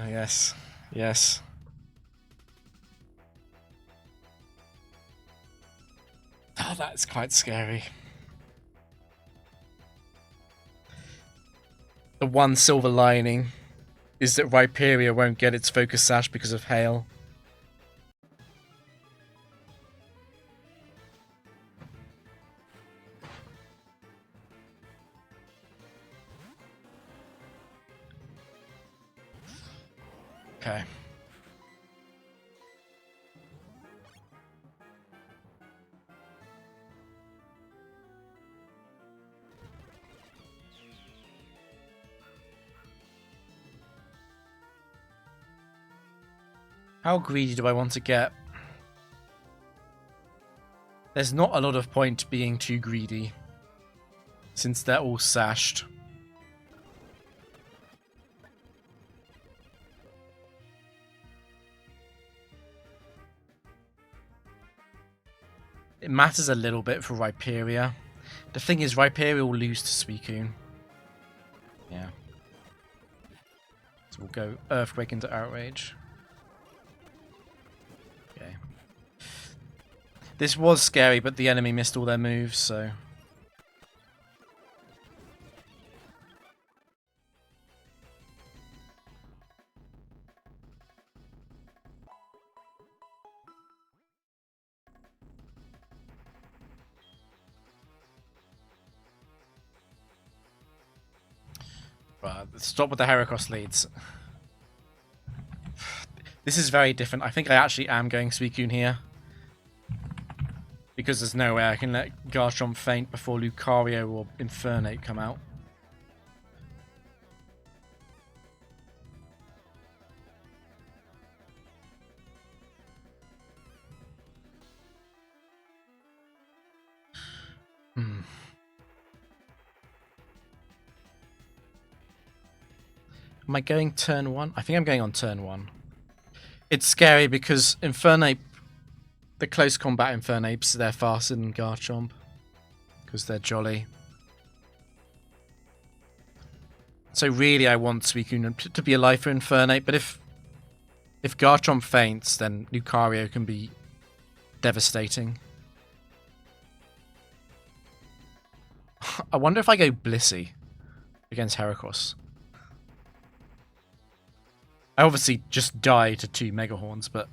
Yes, yes. Oh, that's quite scary. The one silver lining is that Rhyperia won't get its Focus Sash because of Hail. Okay. How greedy do I want to get? There's not a lot of point being too greedy, since they're all sashed. It matters a little bit for Rhyperia. The thing is, Rhyperia will lose to Suicune. Yeah. So we'll go Earthquake into Outrage. Okay. This was scary, but the enemy missed all their moves, so... Right, stop with the Heracross leads. This is very different. I think I actually am going Suicune here. Because there's no way I can let Garchomp faint before Lucario or Infernape come out. Am I going turn 1? I think I'm going on turn 1. It's scary because Infernape, the close combat Infernapes, they're faster than Garchomp. Because they're jolly. So really I want Suicune to be alive for Infernape, but if Garchomp faints, then Lucario can be devastating. I wonder if I go Blissey against Heracross. I obviously just die to 2 Mega Horns, but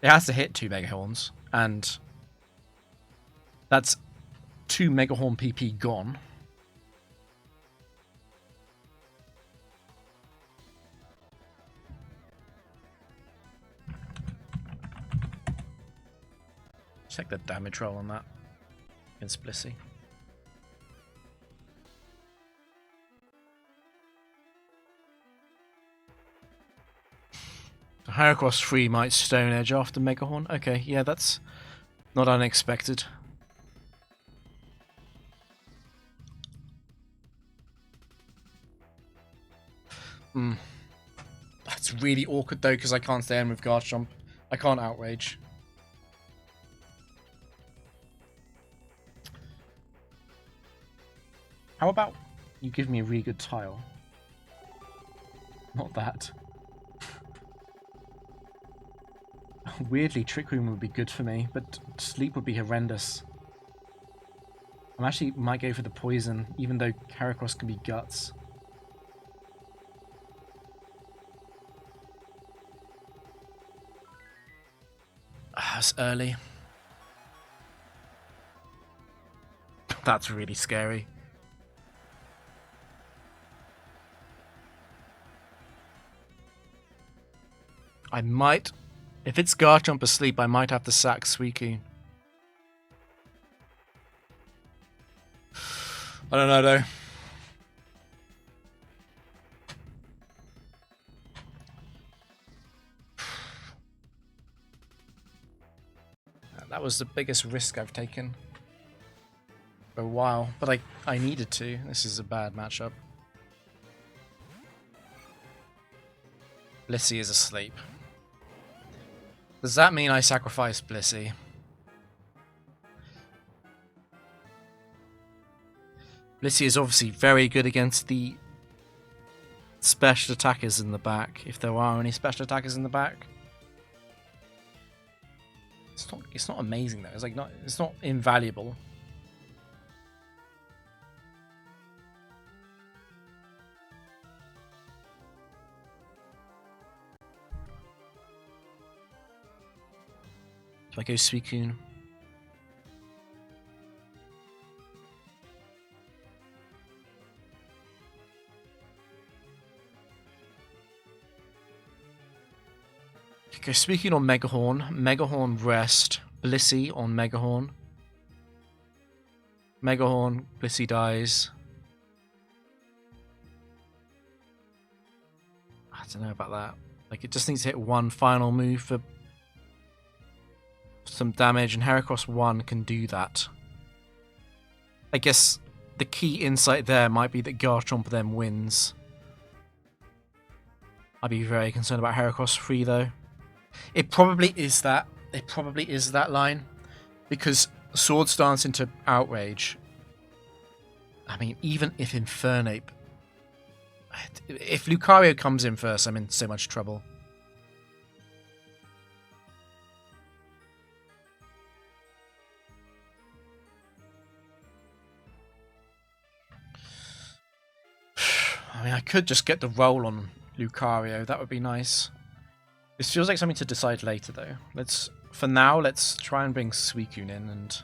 it has to hit 2 Mega Horns, and that's 2 Mega Horn PP gone. Check the damage roll on that against Blissey. Heracross 3 might Stone Edge after Mega Horn. Okay, yeah, that's not unexpected. That's really awkward though, because I can't stay in with Garchomp. I can't Outrage. How about you give me a really good tile? Not that. Weirdly, Trick Room would be good for me, but Sleep would be horrendous. I actually might go for the poison, even though Heracross can be guts. That's early. That's really scary. I might... If it's Garchomp asleep, I might have to sack Suicune. I don't know, though. That was the biggest risk I've taken for a while, but I needed to. This is a bad matchup. Blissey is asleep. Does that mean I sacrifice Blissey? Blissey is obviously very good against the special attackers in the back, if there are any special attackers in the back. It's not amazing though. It's not invaluable. Do I go Suicune? Okay, Suicune on Megahorn. Megahorn rest. Blissey on Megahorn. Megahorn, Blissey dies. I don't know about that. Like, it just needs to hit one final move for some damage, and Heracross 1 can do that. I guess the key insight there might be that Garchomp then wins. I'd be very concerned about Heracross 3 though. It probably is that. It probably is that line. Because Swords Dance into Outrage. I mean, even if Infernape... If Lucario comes in first, I'm in so much trouble. I mean, I could just get the roll on Lucario. That would be nice. This feels like something to decide later, though. For now, let's try and bring Suicune in and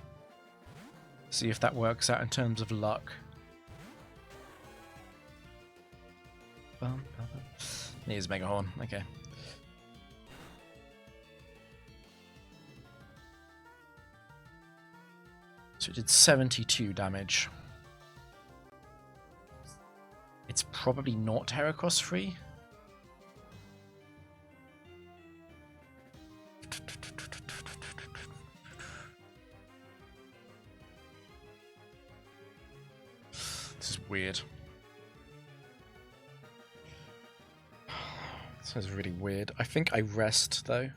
see if that works out in terms of luck. Here's Megahorn. Okay. So it did 72 damage. It's probably not Heracross free. This is weird. This is really weird. I think I rest though.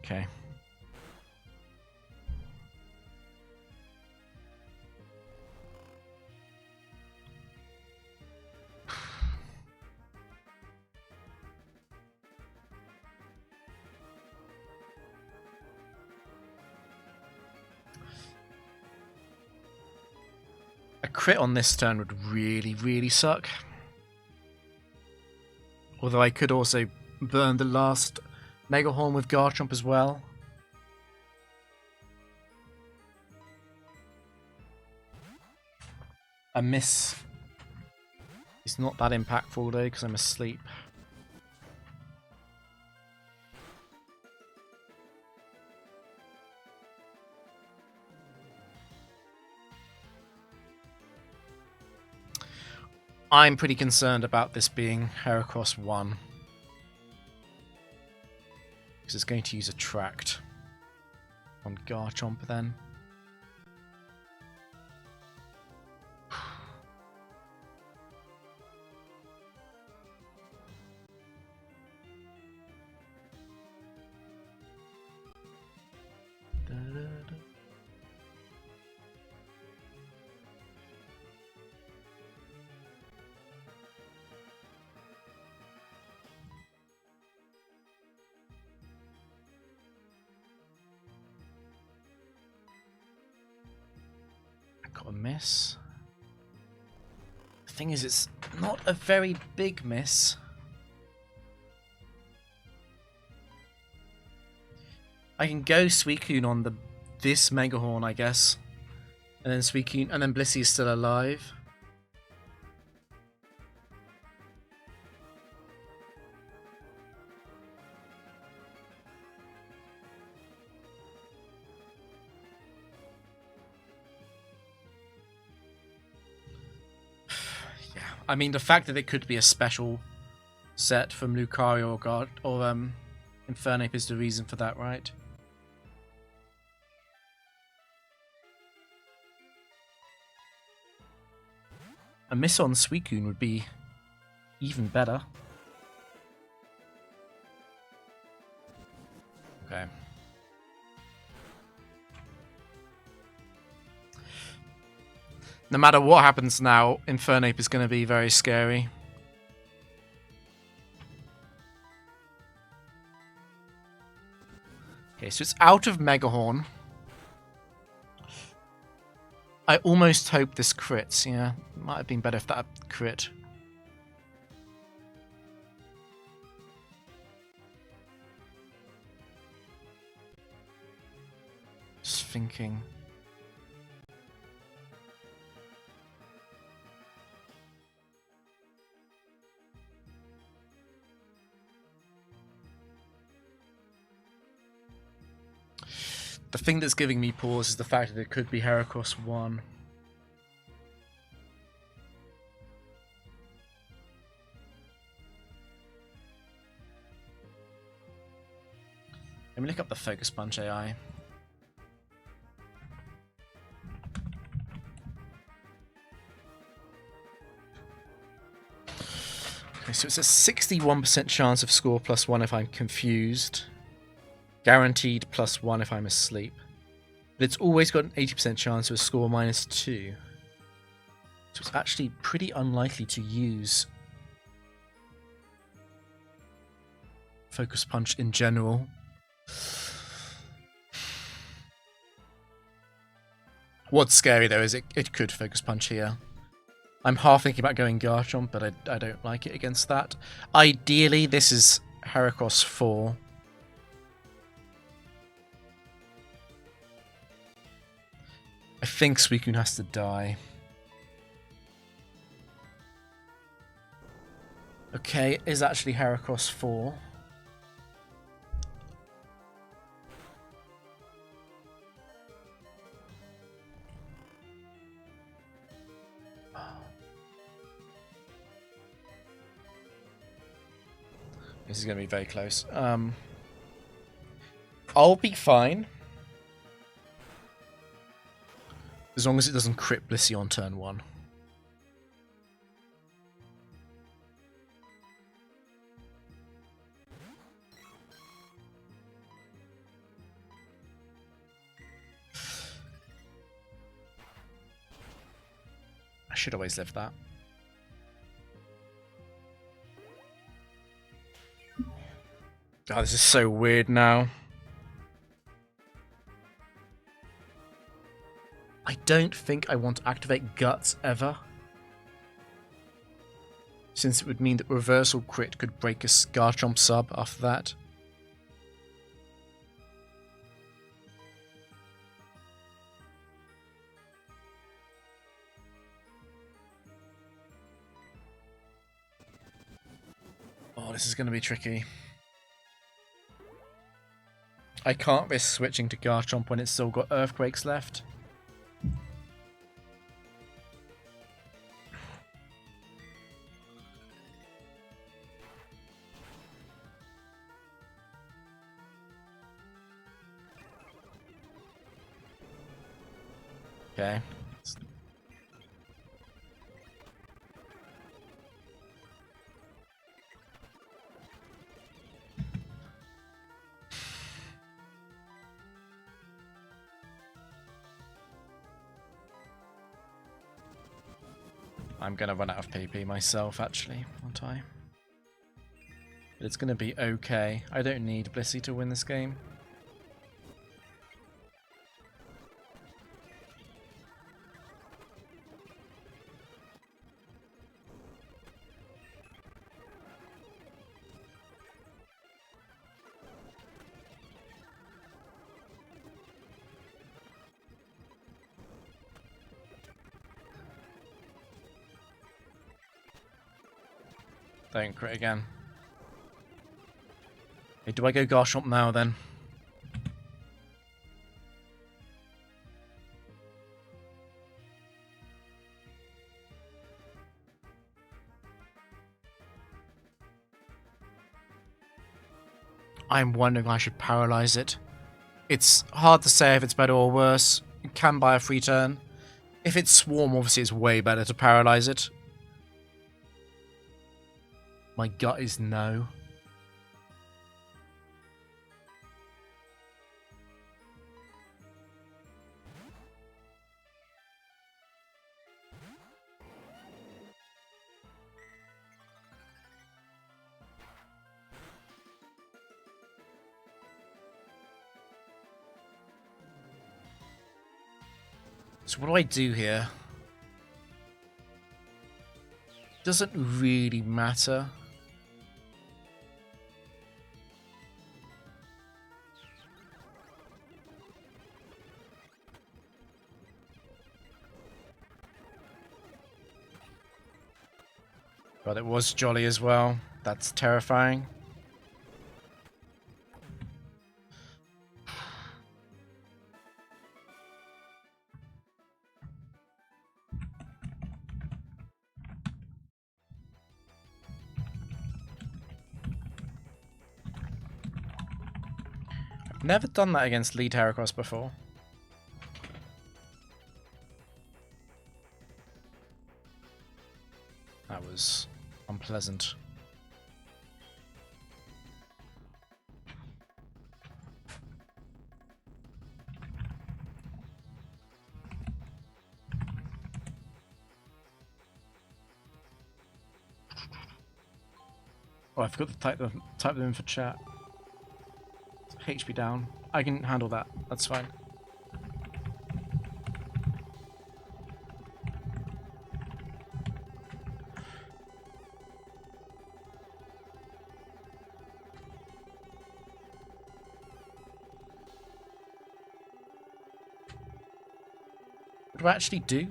Okay. A crit on this turn would really, really suck. Although I could also burn the last Megahorn with Garchomp as well. A miss. It's not that impactful though, because I'm asleep. I'm pretty concerned about this being Heracross 1. Because it's going to use Attract on Garchomp then. Got a miss. The thing is, it's not a very big miss. I can go Suicune on this Megahorn, I guess. And then Suicune, and then Blissey is still alive. Yeah, I mean, the fact that it could be a special set from Lucario or Infernape is the reason for that, right? A miss on Suicune would be even better. Okay. No matter what happens now, Infernape is going to be very scary. Okay, so it's out of Megahorn. I almost hope this crits, yeah. Might have been better if that crit. Just thinking. The thing that's giving me pause is the fact that it could be Heracross 1. Let me look up the Focus Punch AI. Okay, so it's a 61% chance of score +1 if I'm confused. Guaranteed +1 if I'm asleep. But it's always got an 80% chance of a score -2. So it's actually pretty unlikely to use Focus Punch in general. What's scary though is it could Focus Punch here. I'm half thinking about going Garchomp, but I don't like it against that. Ideally, this is Heracross 4. I think Suicune has to die. Okay, is actually Heracross 4. This is going to be very close. I'll be fine. As long as it doesn't crit Blissey on turn 1. I should always live that. God, this is so weird now. I don't think I want to activate Guts ever. Since it would mean that Reversal Crit could break a Garchomp sub after that. Oh, this is going to be tricky. I can't risk switching to Garchomp when it's still got Earthquakes left. Okay. I'm gonna run out of PP myself, actually, aren't I? But it's gonna be okay. I don't need Blissey to win this game. Don't crit again. Hey, do I go Garchomp now then? I'm wondering if I should paralyze it. It's hard to say if it's better or worse. It can buy a free turn. If it's Swarm, obviously it's way better to paralyze it. My gut is no. So what do I do here? Doesn't really matter. But it was Jolly as well. That's terrifying. I've never done that against Lee Heracross before. That was unpleasant. Oh, I forgot to type them in for chat. HP down. I can handle that. That's fine. What do I actually do?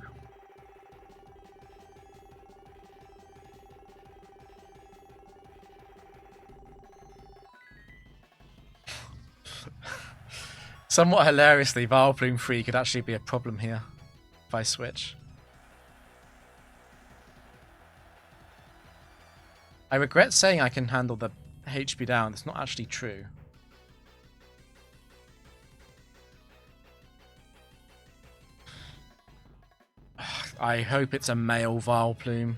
Somewhat hilariously, Vileplume 3 could actually be a problem here if I switch. I regret saying I can handle the HP down. It's not actually true. I hope it's a male Vileplume.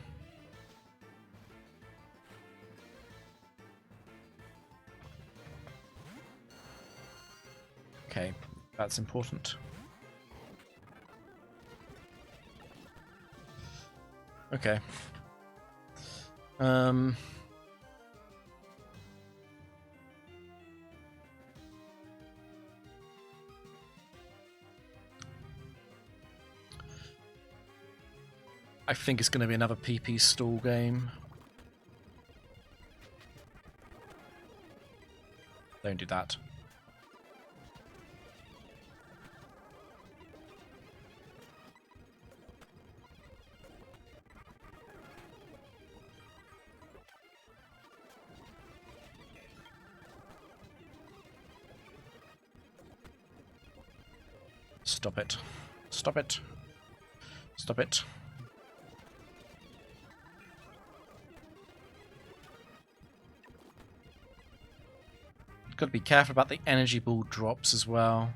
Okay, that's important. Okay. I think it's going to be another PP stall game. Don't do that. Stop it. Stop it. Stop it. Got to be careful about the energy ball drops as well.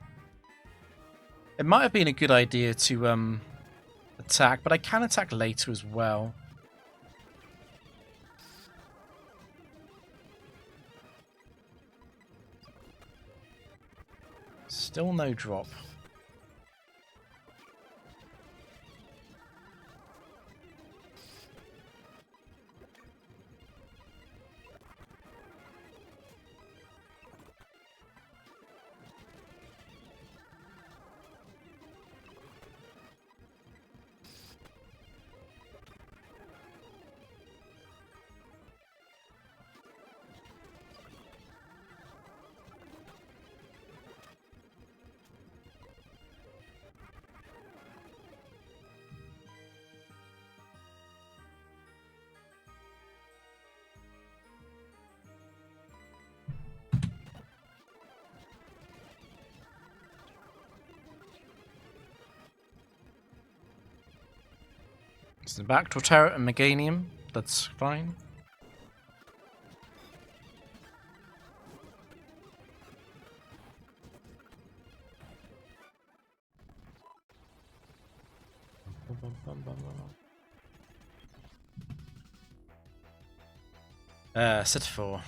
It might have been a good idea to attack, but I can attack later as well. Still no drop. So back to Terra and Meganium. That's fine. Set 4.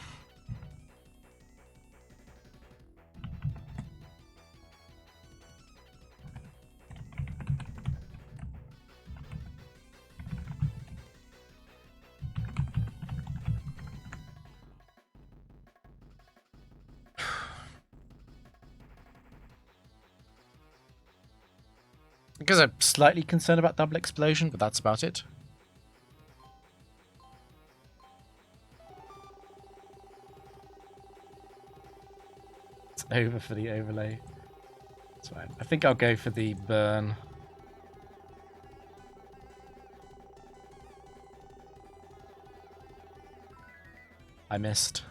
Because I'm slightly concerned about double explosion, but that's about it. It's over for the overlay. That's fine. I think I'll go for the burn. I missed.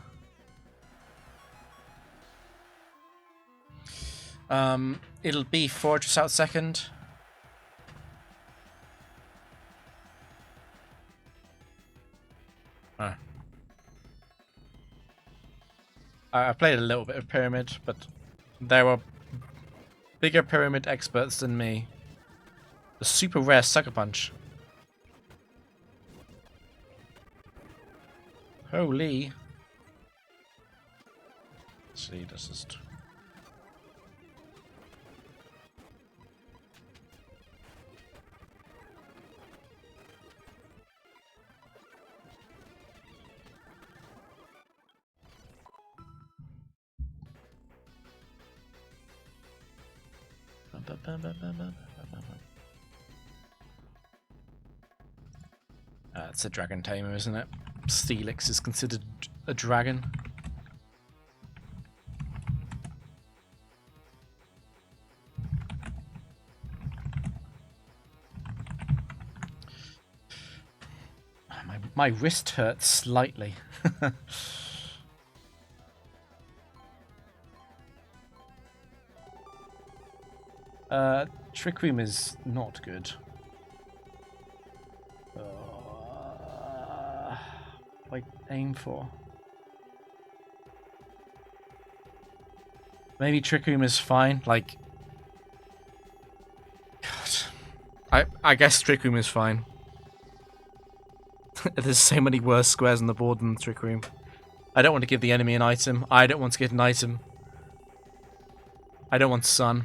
It'll be Fortress out second. I played a little bit of Pyramid, but there were bigger Pyramid experts than me. The super rare Sucker Punch. Holy. Let's see, this is... It's a dragon tamer, isn't it? Steelix is considered a dragon. My wrist hurts slightly. Trick Room is not good. What do I aim for? Maybe Trick Room is fine. Like, God, I guess Trick Room is fine. There's so many worse squares on the board than the Trick Room. I don't want to give the enemy an item. I don't want to get an item. I don't want Sun.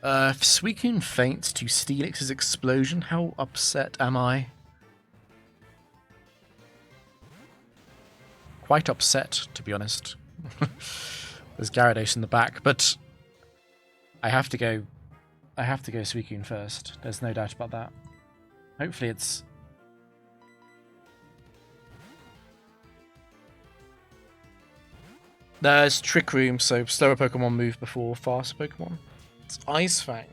If Suicune faints to Steelix's explosion, how upset am I? Quite upset, to be honest. There's Gyarados in the back, but I have to go Suicune first. There's no doubt about that. Hopefully it's... There's Trick Room, so slower Pokemon move before faster Pokemon. It's Ice Fang.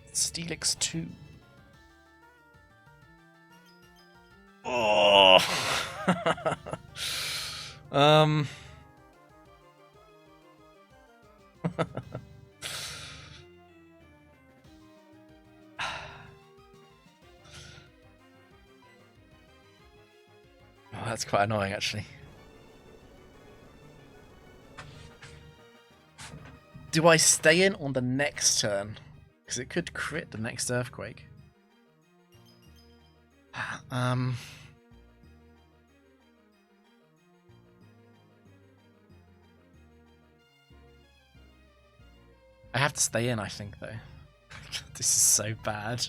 It's Steelix 2. Oh! Oh, that's quite annoying, actually. Do I stay in on the next turn? Because it could crit the next Earthquake. I have to stay in, I think, though. This is so bad.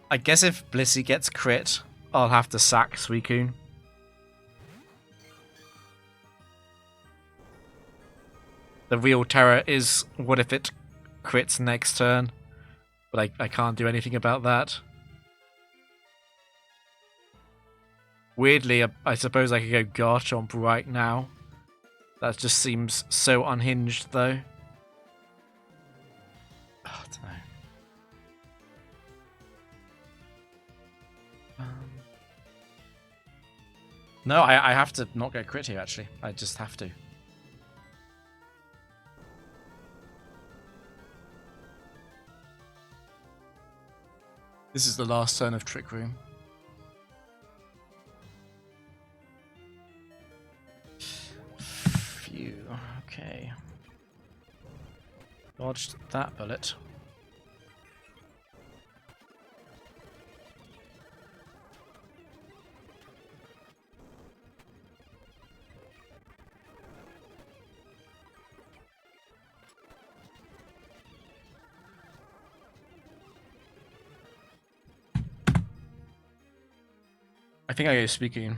I guess if Blissey gets crit, I'll have to sack Suicune. The real terror is, what if it crits next turn? But I can't do anything about that. Weirdly, I suppose I could go Garchomp right now. That just seems so unhinged, though. Oh, I don't know. No, I have to not get crit here, actually. I just have to. This is the last turn of Trick Room. Phew, okay. Dodged that bullet. I think I go Speaking.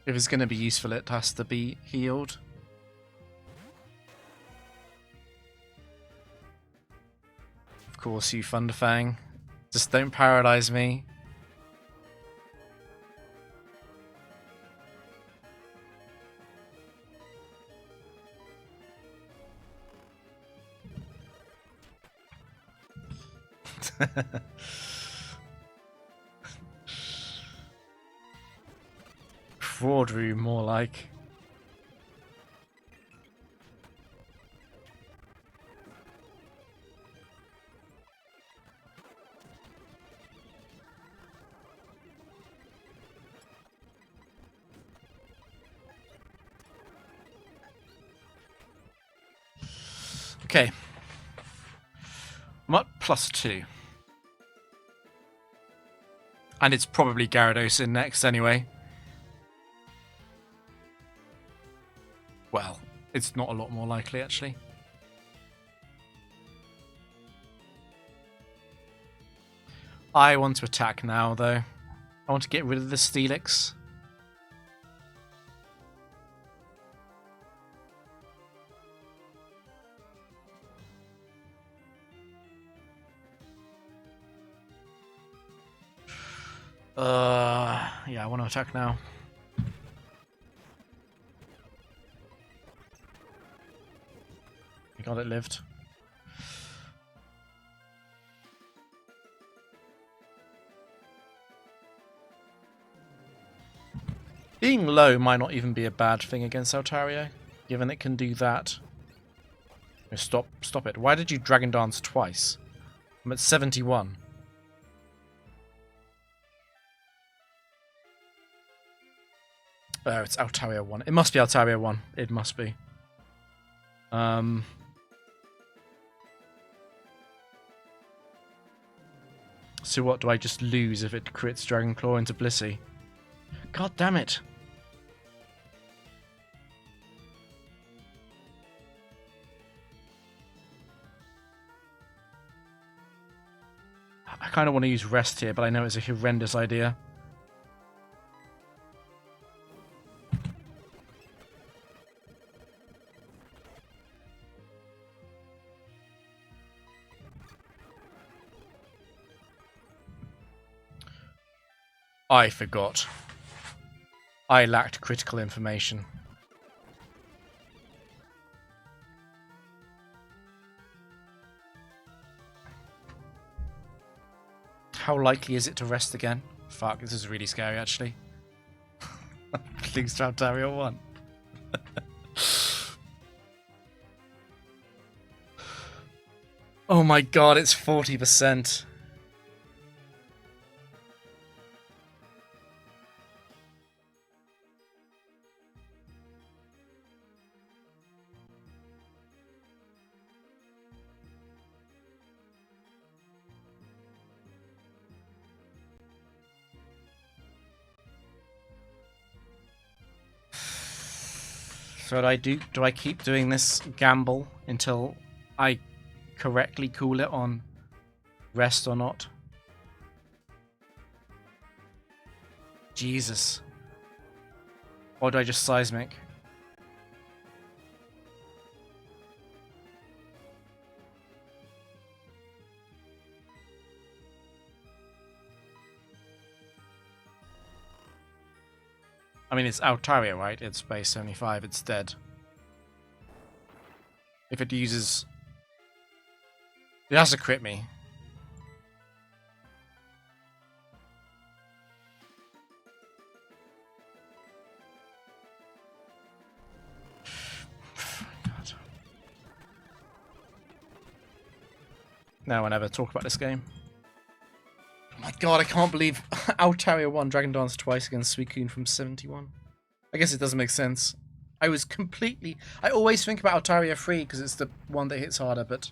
If it's going to be useful, it has to be healed. Of course, you Thunderfang. Just don't paralyze me. Fraudry, more like. Okay. I'm up +2. And it's probably Gyarados in next anyway. Well, it's not a lot more likely, actually. I want to attack now, though. I want to get rid of the Steelix. Yeah, I want to attack now. God, it lived. Being low might not even be a bad thing against Altaria, given it can do that. Stop it. Why did you Dragon Dance twice? I'm at 71. Oh, it's Altaria 1. It must be Altaria 1. It must be. So what, do I just lose if it crits Dragon Claw into Blissey? God damn it. I kind of want to use Rest here, but I know it's a horrendous idea. I forgot. I lacked critical information. How likely is it to rest again? Fuck, this is really scary, actually. Please drop Dario 1. Oh my god, it's 40%. So do I keep doing this gamble until I correctly call it on rest or not? Jesus. Or do I just Seismic? I mean, it's Altaria, right? It's base 75, it's dead. If it uses... It has to crit me. God. No one ever talk about this game. Oh my god, I can't believe Altaria won Dragon Dance twice against Suicune from 71. I guess it doesn't make sense. I was completely... I always think about Altaria 3 because it's the one that hits harder, but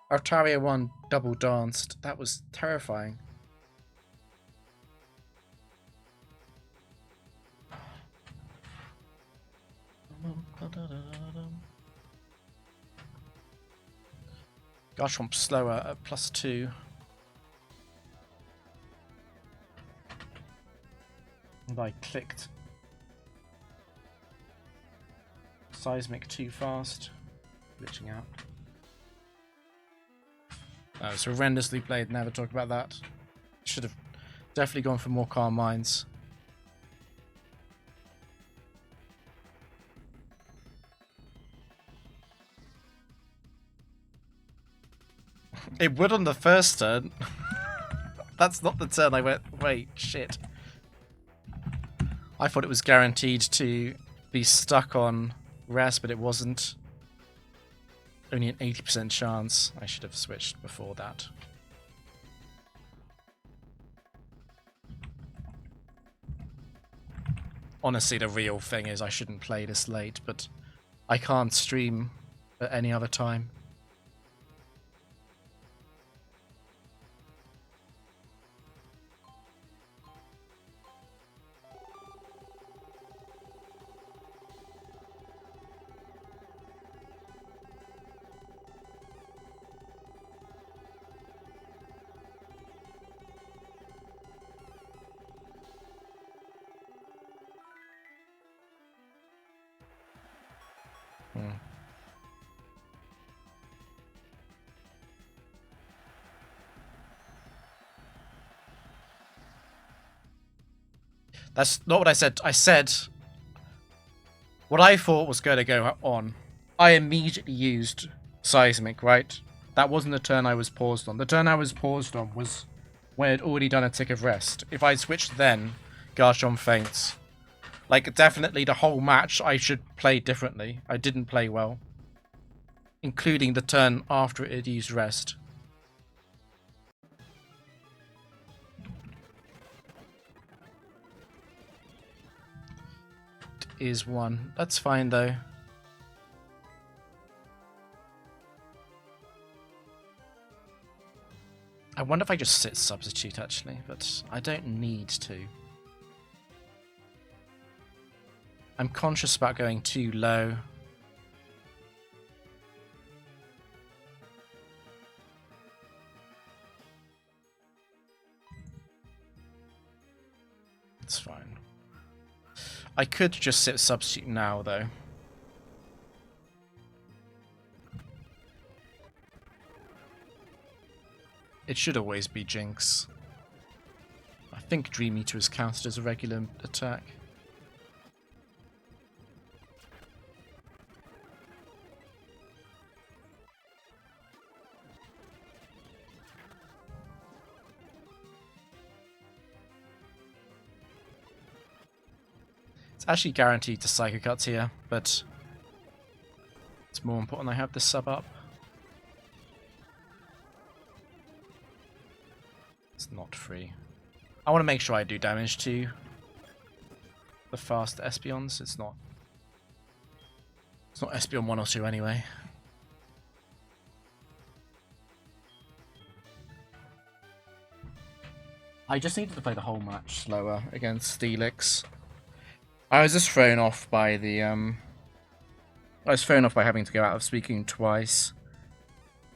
Altaria 1 double danced. That was terrifying. Garchomp slower at +2. And I clicked Seismic too fast, glitching out. Oh, it's horrendously played, never talk about that. Should have definitely gone for more Calm Minds. It would on the first turn. That's not the turn I went, wait, shit. I thought it was guaranteed to be stuck on rest, but it wasn't. Only an 80% chance. I should have switched before that. Honestly, the real thing is I shouldn't play this late, but I can't stream at any other time. That's not what I said. I said what I thought was going to go on. I immediately used Seismic, right? That wasn't the turn I was paused on. The turn I was paused on was when I'd already done a tick of rest. If I switched then, Garchomp faints. Like, definitely the whole match I should play differently. I didn't play well. Including the turn after it had used rest. Is one. That's fine though. I wonder if I just sit substitute actually, but I don't need to. I'm conscious about going too low. It's fine. I could just sit substitute now, though. It should always be Jinx. I think Dream Eater is counted as a regular attack. It's actually guaranteed to Psycho Cuts here, but it's more important I have this sub up. It's not free. I want to make sure I do damage to the fast Espeons. It's not Espeon 1 or 2 anyway. I just needed to play the whole match slower against Steelix. I was just thrown off by the I was thrown off by having to go out of Suicune twice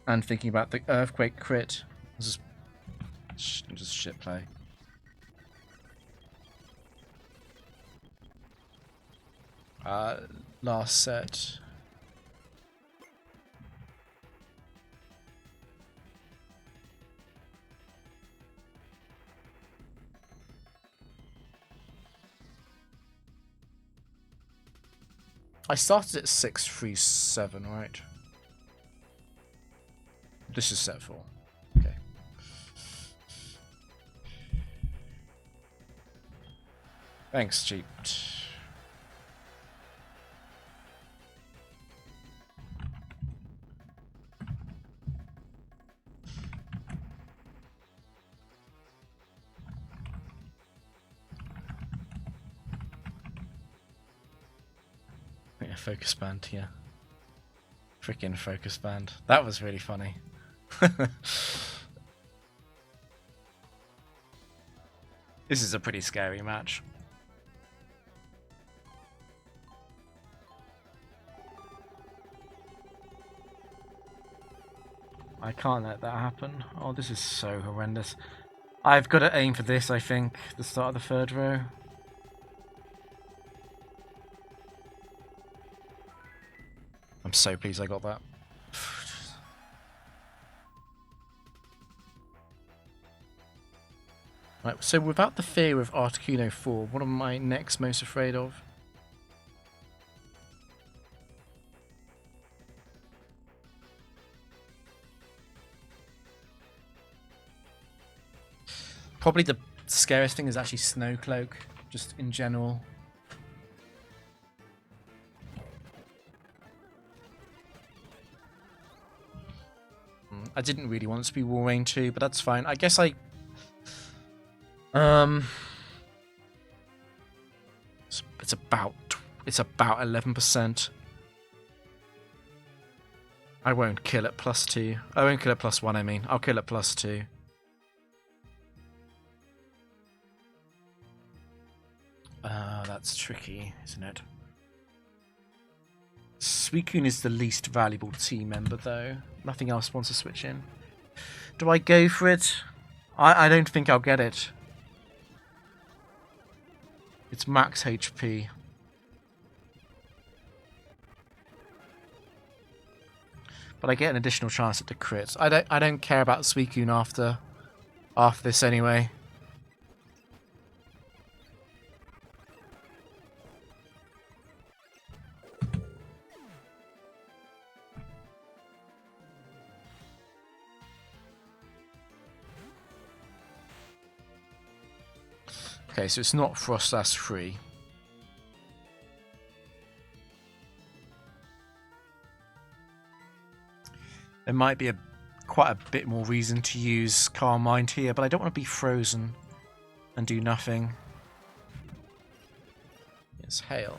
and thinking about the Earthquake crit. It was just shit play. Last set. I started at 637, right? This is set 4. Okay. Thanks, cheap. Yeah, focus band, yeah. Freaking focus band. That was really funny. This is a pretty scary match. I can't let that happen. Oh, this is so horrendous. I've got to aim for this, I think. The start of the third row. I'm so pleased I got that. Right, so without the fear of Articuno 4, what am I next most afraid of? Probably the scariest thing is actually Snowcloak, just in general. I didn't really want it to be Walrein 2, but that's fine. I guess it's about 11%. I won't kill at +2. I won't kill at +1, I mean. I'll kill at +2. That's tricky, isn't it? Suicune is the least valuable team member, though. Nothing else wants to switch in. Do I go for it? I don't think I'll get it. It's max HP. But I get an additional chance at the crit. I don't care about Suicune after this anyway. Okay, so it's not Froslass free. There might be quite a bit more reason to use Calm Mind here, but I don't want to be frozen and do nothing. It's Hail.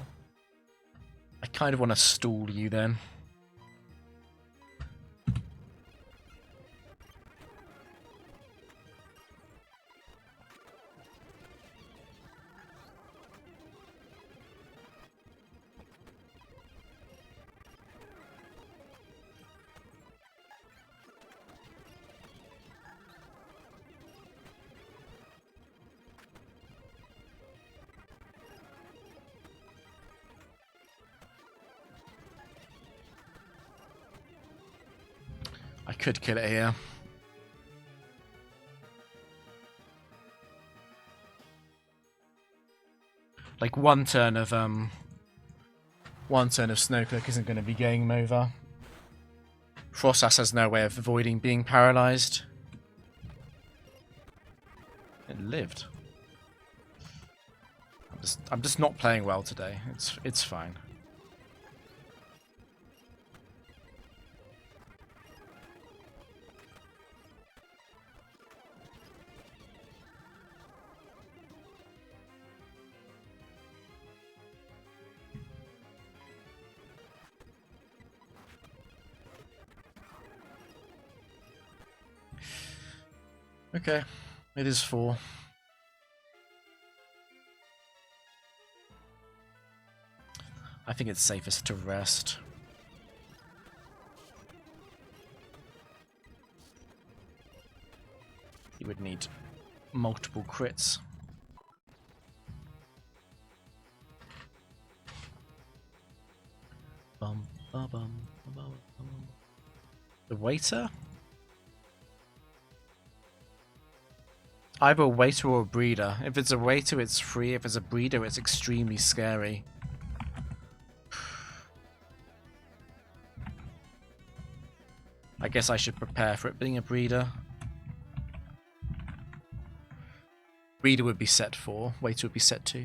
I kind of want to stall you then. I could kill it here. Like one turn of Snowcloak isn't going to be game over. Froslass has no way of avoiding being paralyzed. It lived. I'm just not playing well today. It's fine. Okay, it is 4. I think it's safest to rest. You would need multiple crits. The waiter? Either a waiter or a breeder. If it's a waiter, it's free. If it's a breeder, it's extremely scary. guess I should prepare for it being a breeder. Breeder would be set 4. Waiter would be set 2.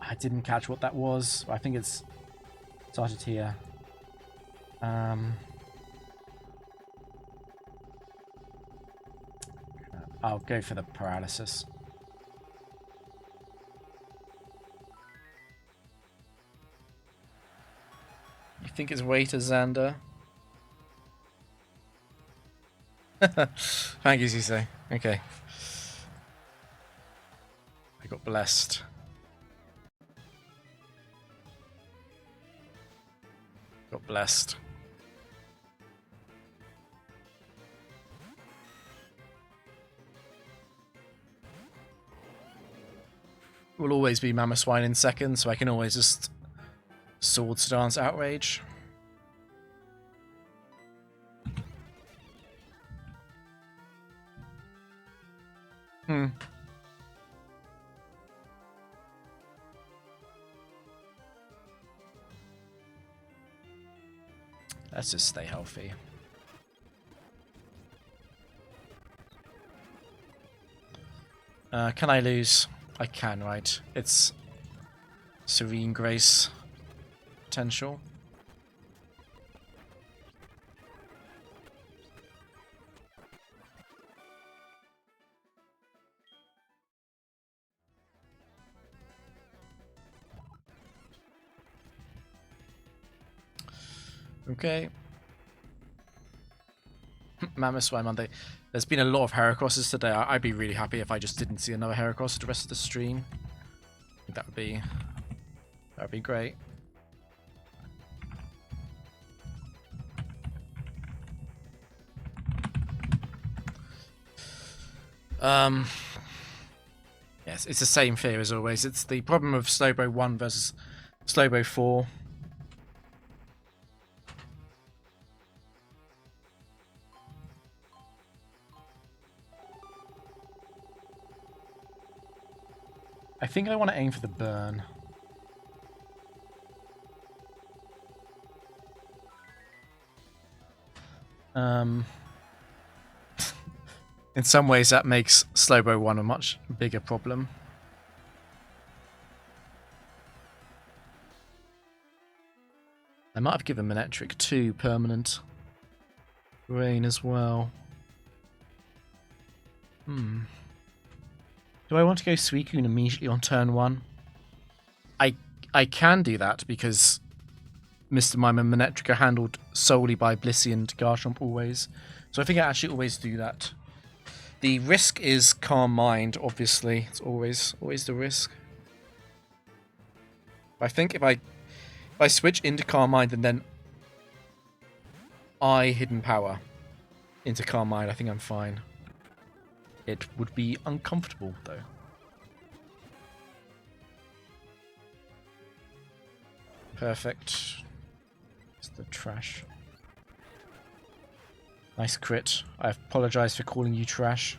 I didn't catch what that was. I think it's started here. I'll go for the paralysis. You think it's waiter, Xander? Thank you, Cisse. Okay. I got blessed. Got blessed. Will always be Mamoswine in second, so I can always just Swords Dance Outrage. Let's just stay healthy. Can I lose? I can, right? It's Serene Grace potential. Okay. Mamoswine Monday. There's been a lot of Heracrosses today. I'd be really happy if I just didn't see another Heracross for the rest of the stream. I think that would be great. Yes, it's the same fear as always. It's the problem of Slowbro 1 versus Slowbro 4. I think I want to aim for the burn. In some ways that makes Slowbro 1 a much bigger problem. I might have given Manectric 2 permanent rain as well. Do I want to go Suicune immediately on turn 1? I can do that because Mr. Mime and Manectric are handled solely by Blissey and Garchomp always. So I think I actually always do that. The risk is Calm Mind, obviously. It's always the risk. I think if I switch into Calm Mind and then I Hidden Power into Calm Mind, I think I'm fine. It would be uncomfortable, though. Perfect. It's the trash. Nice crit. I apologize for calling you trash.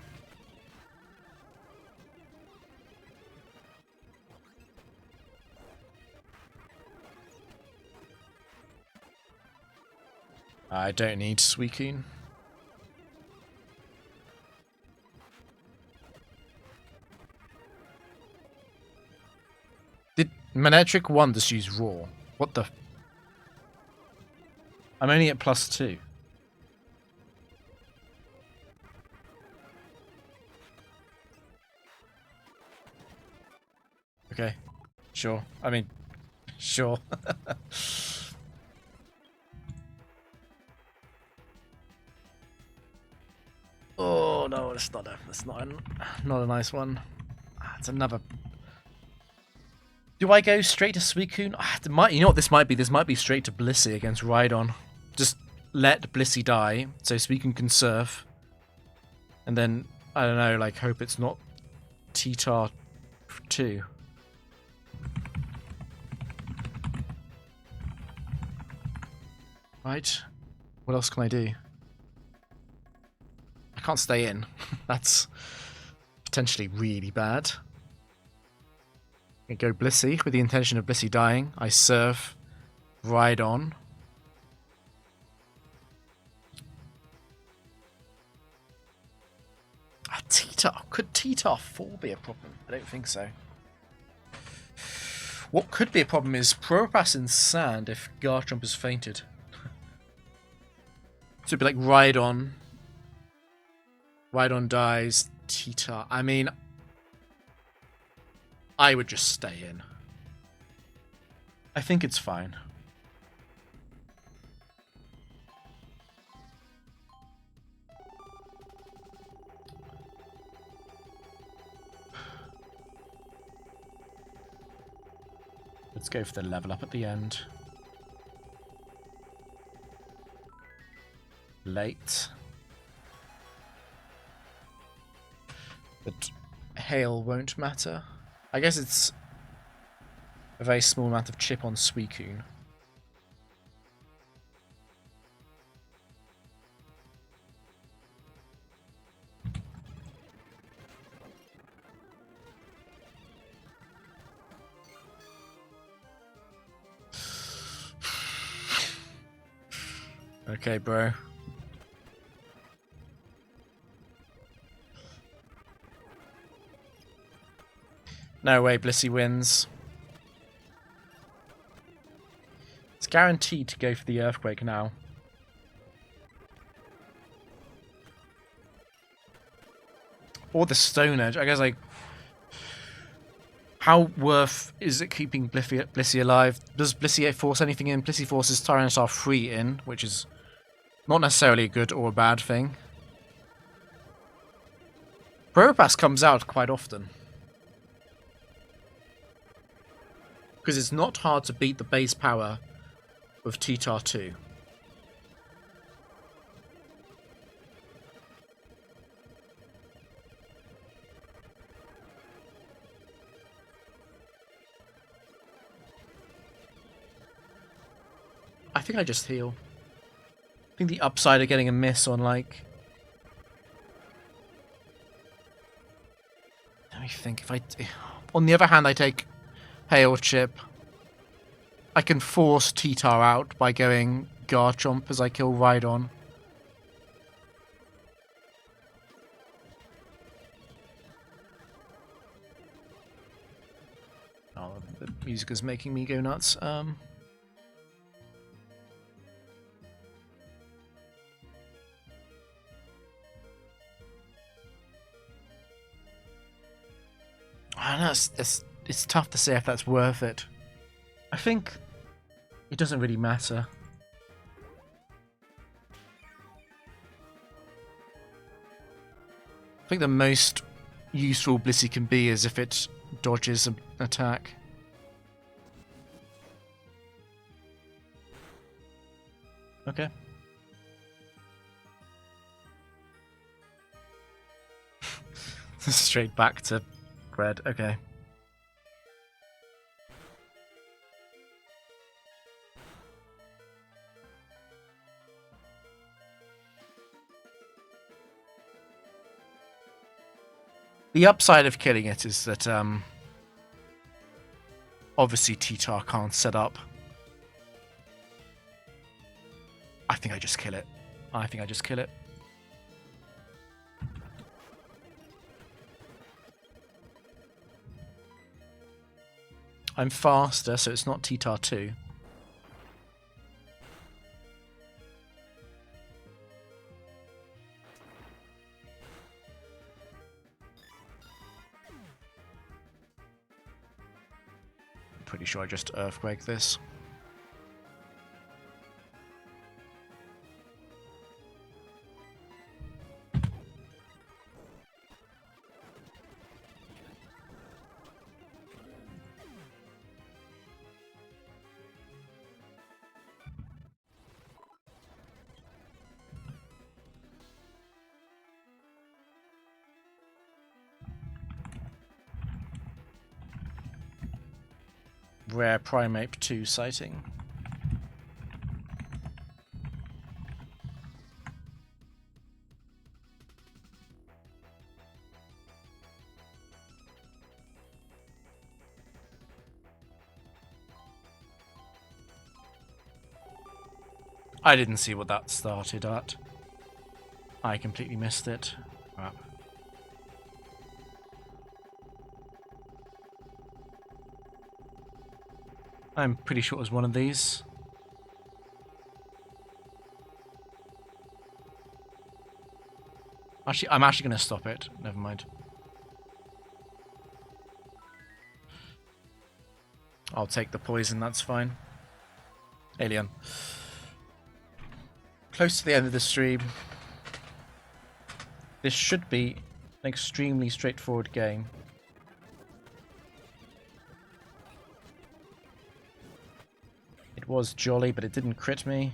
I don't need Suicune. Did Manectric 1 just use Raw? What the? I'm only at +2. Okay. Sure. I mean, sure. Oh no, that's not a nice one. It's another. Do I go straight to Suicune? You know what this might be? This might be straight to Blissey against Rhydon. Just let Blissey die so Suicune can surf. And then, I don't know, like, hope it's not T-Tar 2. Right. What else can I do? I can't stay in. That's potentially really bad. I go Blissey with the intention of Blissey dying. I surf, ride on. T-Tar. Could T-Tar 4 be a problem? I don't think so. What could be a problem is Probopass in sand if Garchomp has fainted. So it'd be like Rhydon. Rhydon dies, T-Tar. I mean, I would just stay in. I think it's fine. Let's go for the level up at the end. Late. But hail won't matter. I guess it's a very small amount of chip on Suicune. Okay, bro. No way Blissey wins. It's guaranteed to go for the Earthquake now. Or the Stone Edge. I guess, like, how worth is it keeping Blissey alive? Does Blissey force anything in? Blissey forces Tyranitar 3 in, which is not necessarily a good or a bad thing. Probopass comes out quite often. Because it's not hard to beat the base power of T-Tar 2. I think I just heal. I think the upside of getting a miss on, like... Let me think. If I... On the other hand, I take Hail Chip. I can force T-Tar out by going Garchomp as I kill Rhydon. Oh, the music is making me go nuts. I know it's tough to say if that's worth it. I think it doesn't really matter. I think the most useful Blissey can be is if it dodges an attack. Okay. Straight back to red. Okay. The upside of killing it is that obviously T-Tar can't set up. I think I just kill it. I'm faster, so it's not T-Tar 2. I'm pretty sure I just Earthquake this. Rare Primeape 2 sighting. I didn't see what that started at. I completely missed it. Crap. I'm pretty sure it was one of these. Actually, I'm actually going to stop it. Never mind. I'll take the poison, that's fine. Alien. Close to the end of the stream. This should be an extremely straightforward game. It was jolly, but it didn't crit me.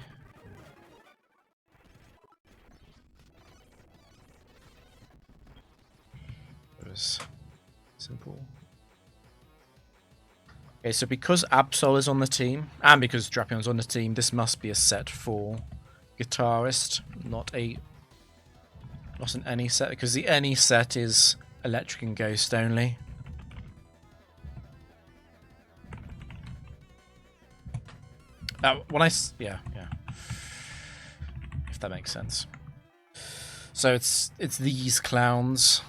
It was simple. Okay, so because Absol is on the team, and because Drapion's on the team, this must be a set for Guitarist, not an any set, because the any set is Electric and Ghost only. Yeah, if that makes sense. So it's these clowns.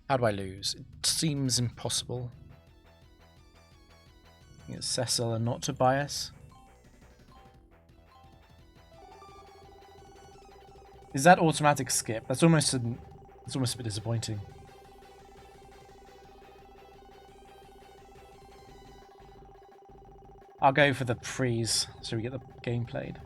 How do I lose? It seems impossible. I think it's Cecil and not Tobias. Is that automatic skip? That's almost a bit disappointing. I'll go for the freeze so we get the game played.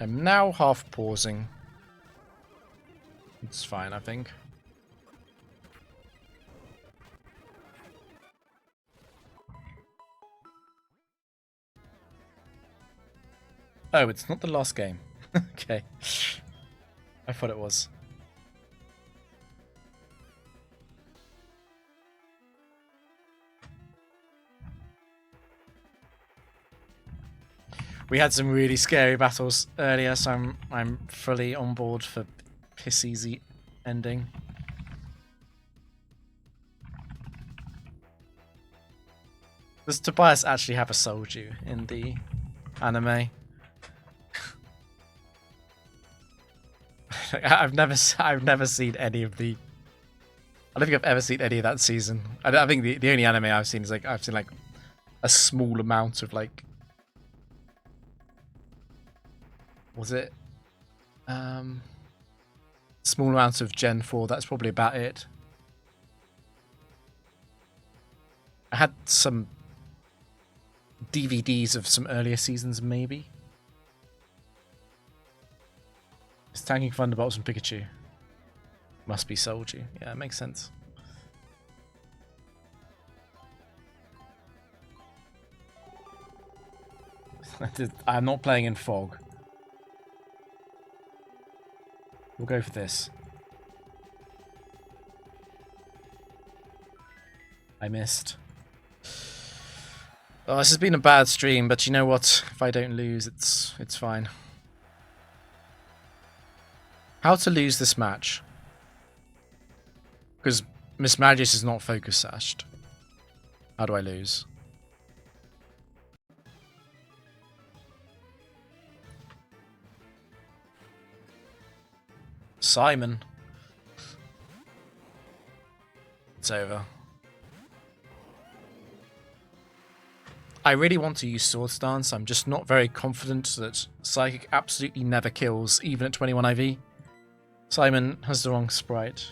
I'm now half pausing. It's fine, I think. Oh, it's not the last game. Okay. I thought it was. We had some really scary battles earlier, so I'm fully on board for piss easy ending. Does Tobias actually have a Solju in the anime? I've never seen any of the. I don't think I've ever seen any of that season. I think the only anime I've seen is I've seen a small amount of was it small amount of Gen 4. That's probably about it. I had some DVDs of some earlier seasons, maybe. It's tanking Thunderbolts and Pikachu. Must be Solju. Yeah, it makes sense. I'm not playing in Fog. We'll go for this. I missed. Oh, this has been a bad stream, but you know what? If I don't lose, it's fine. How to lose this match? Because Miss Magius is not focus sashed. How do I lose? Simon. It's over. I really want to use Sword Stance. I'm just not very confident that Psychic absolutely never kills, even at 21 IV. Simon has the wrong sprite.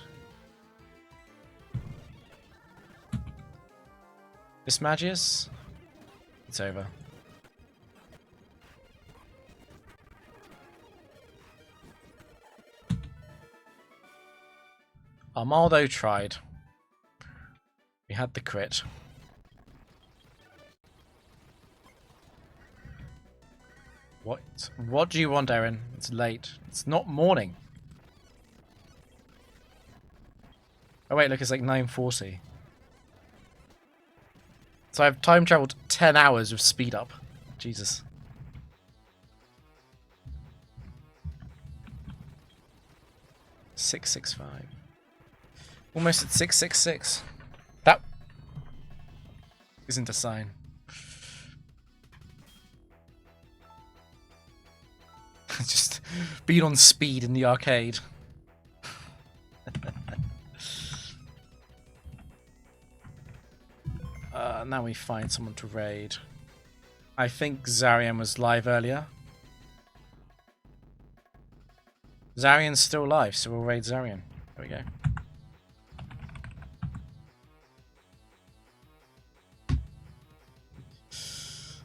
Miss Magius? It's over. Armaldo tried. We had the crit. What do you want, Erin? It's late. It's not morning. Oh wait, look, it's like 9:40. So I've time traveled 10 hours with speed up. Jesus. $665. Almost at 666. That isn't a sign. Just being on speed in the arcade. Now we find someone to raid. I think Zarian was live earlier. Zarian's still live, so we'll raid Zarian. There we go.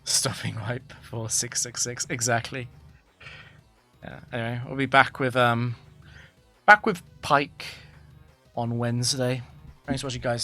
Stopping right before 666. Exactly. Yeah. Anyway, we'll be back with Pike on Wednesday. Thanks for watching, guys.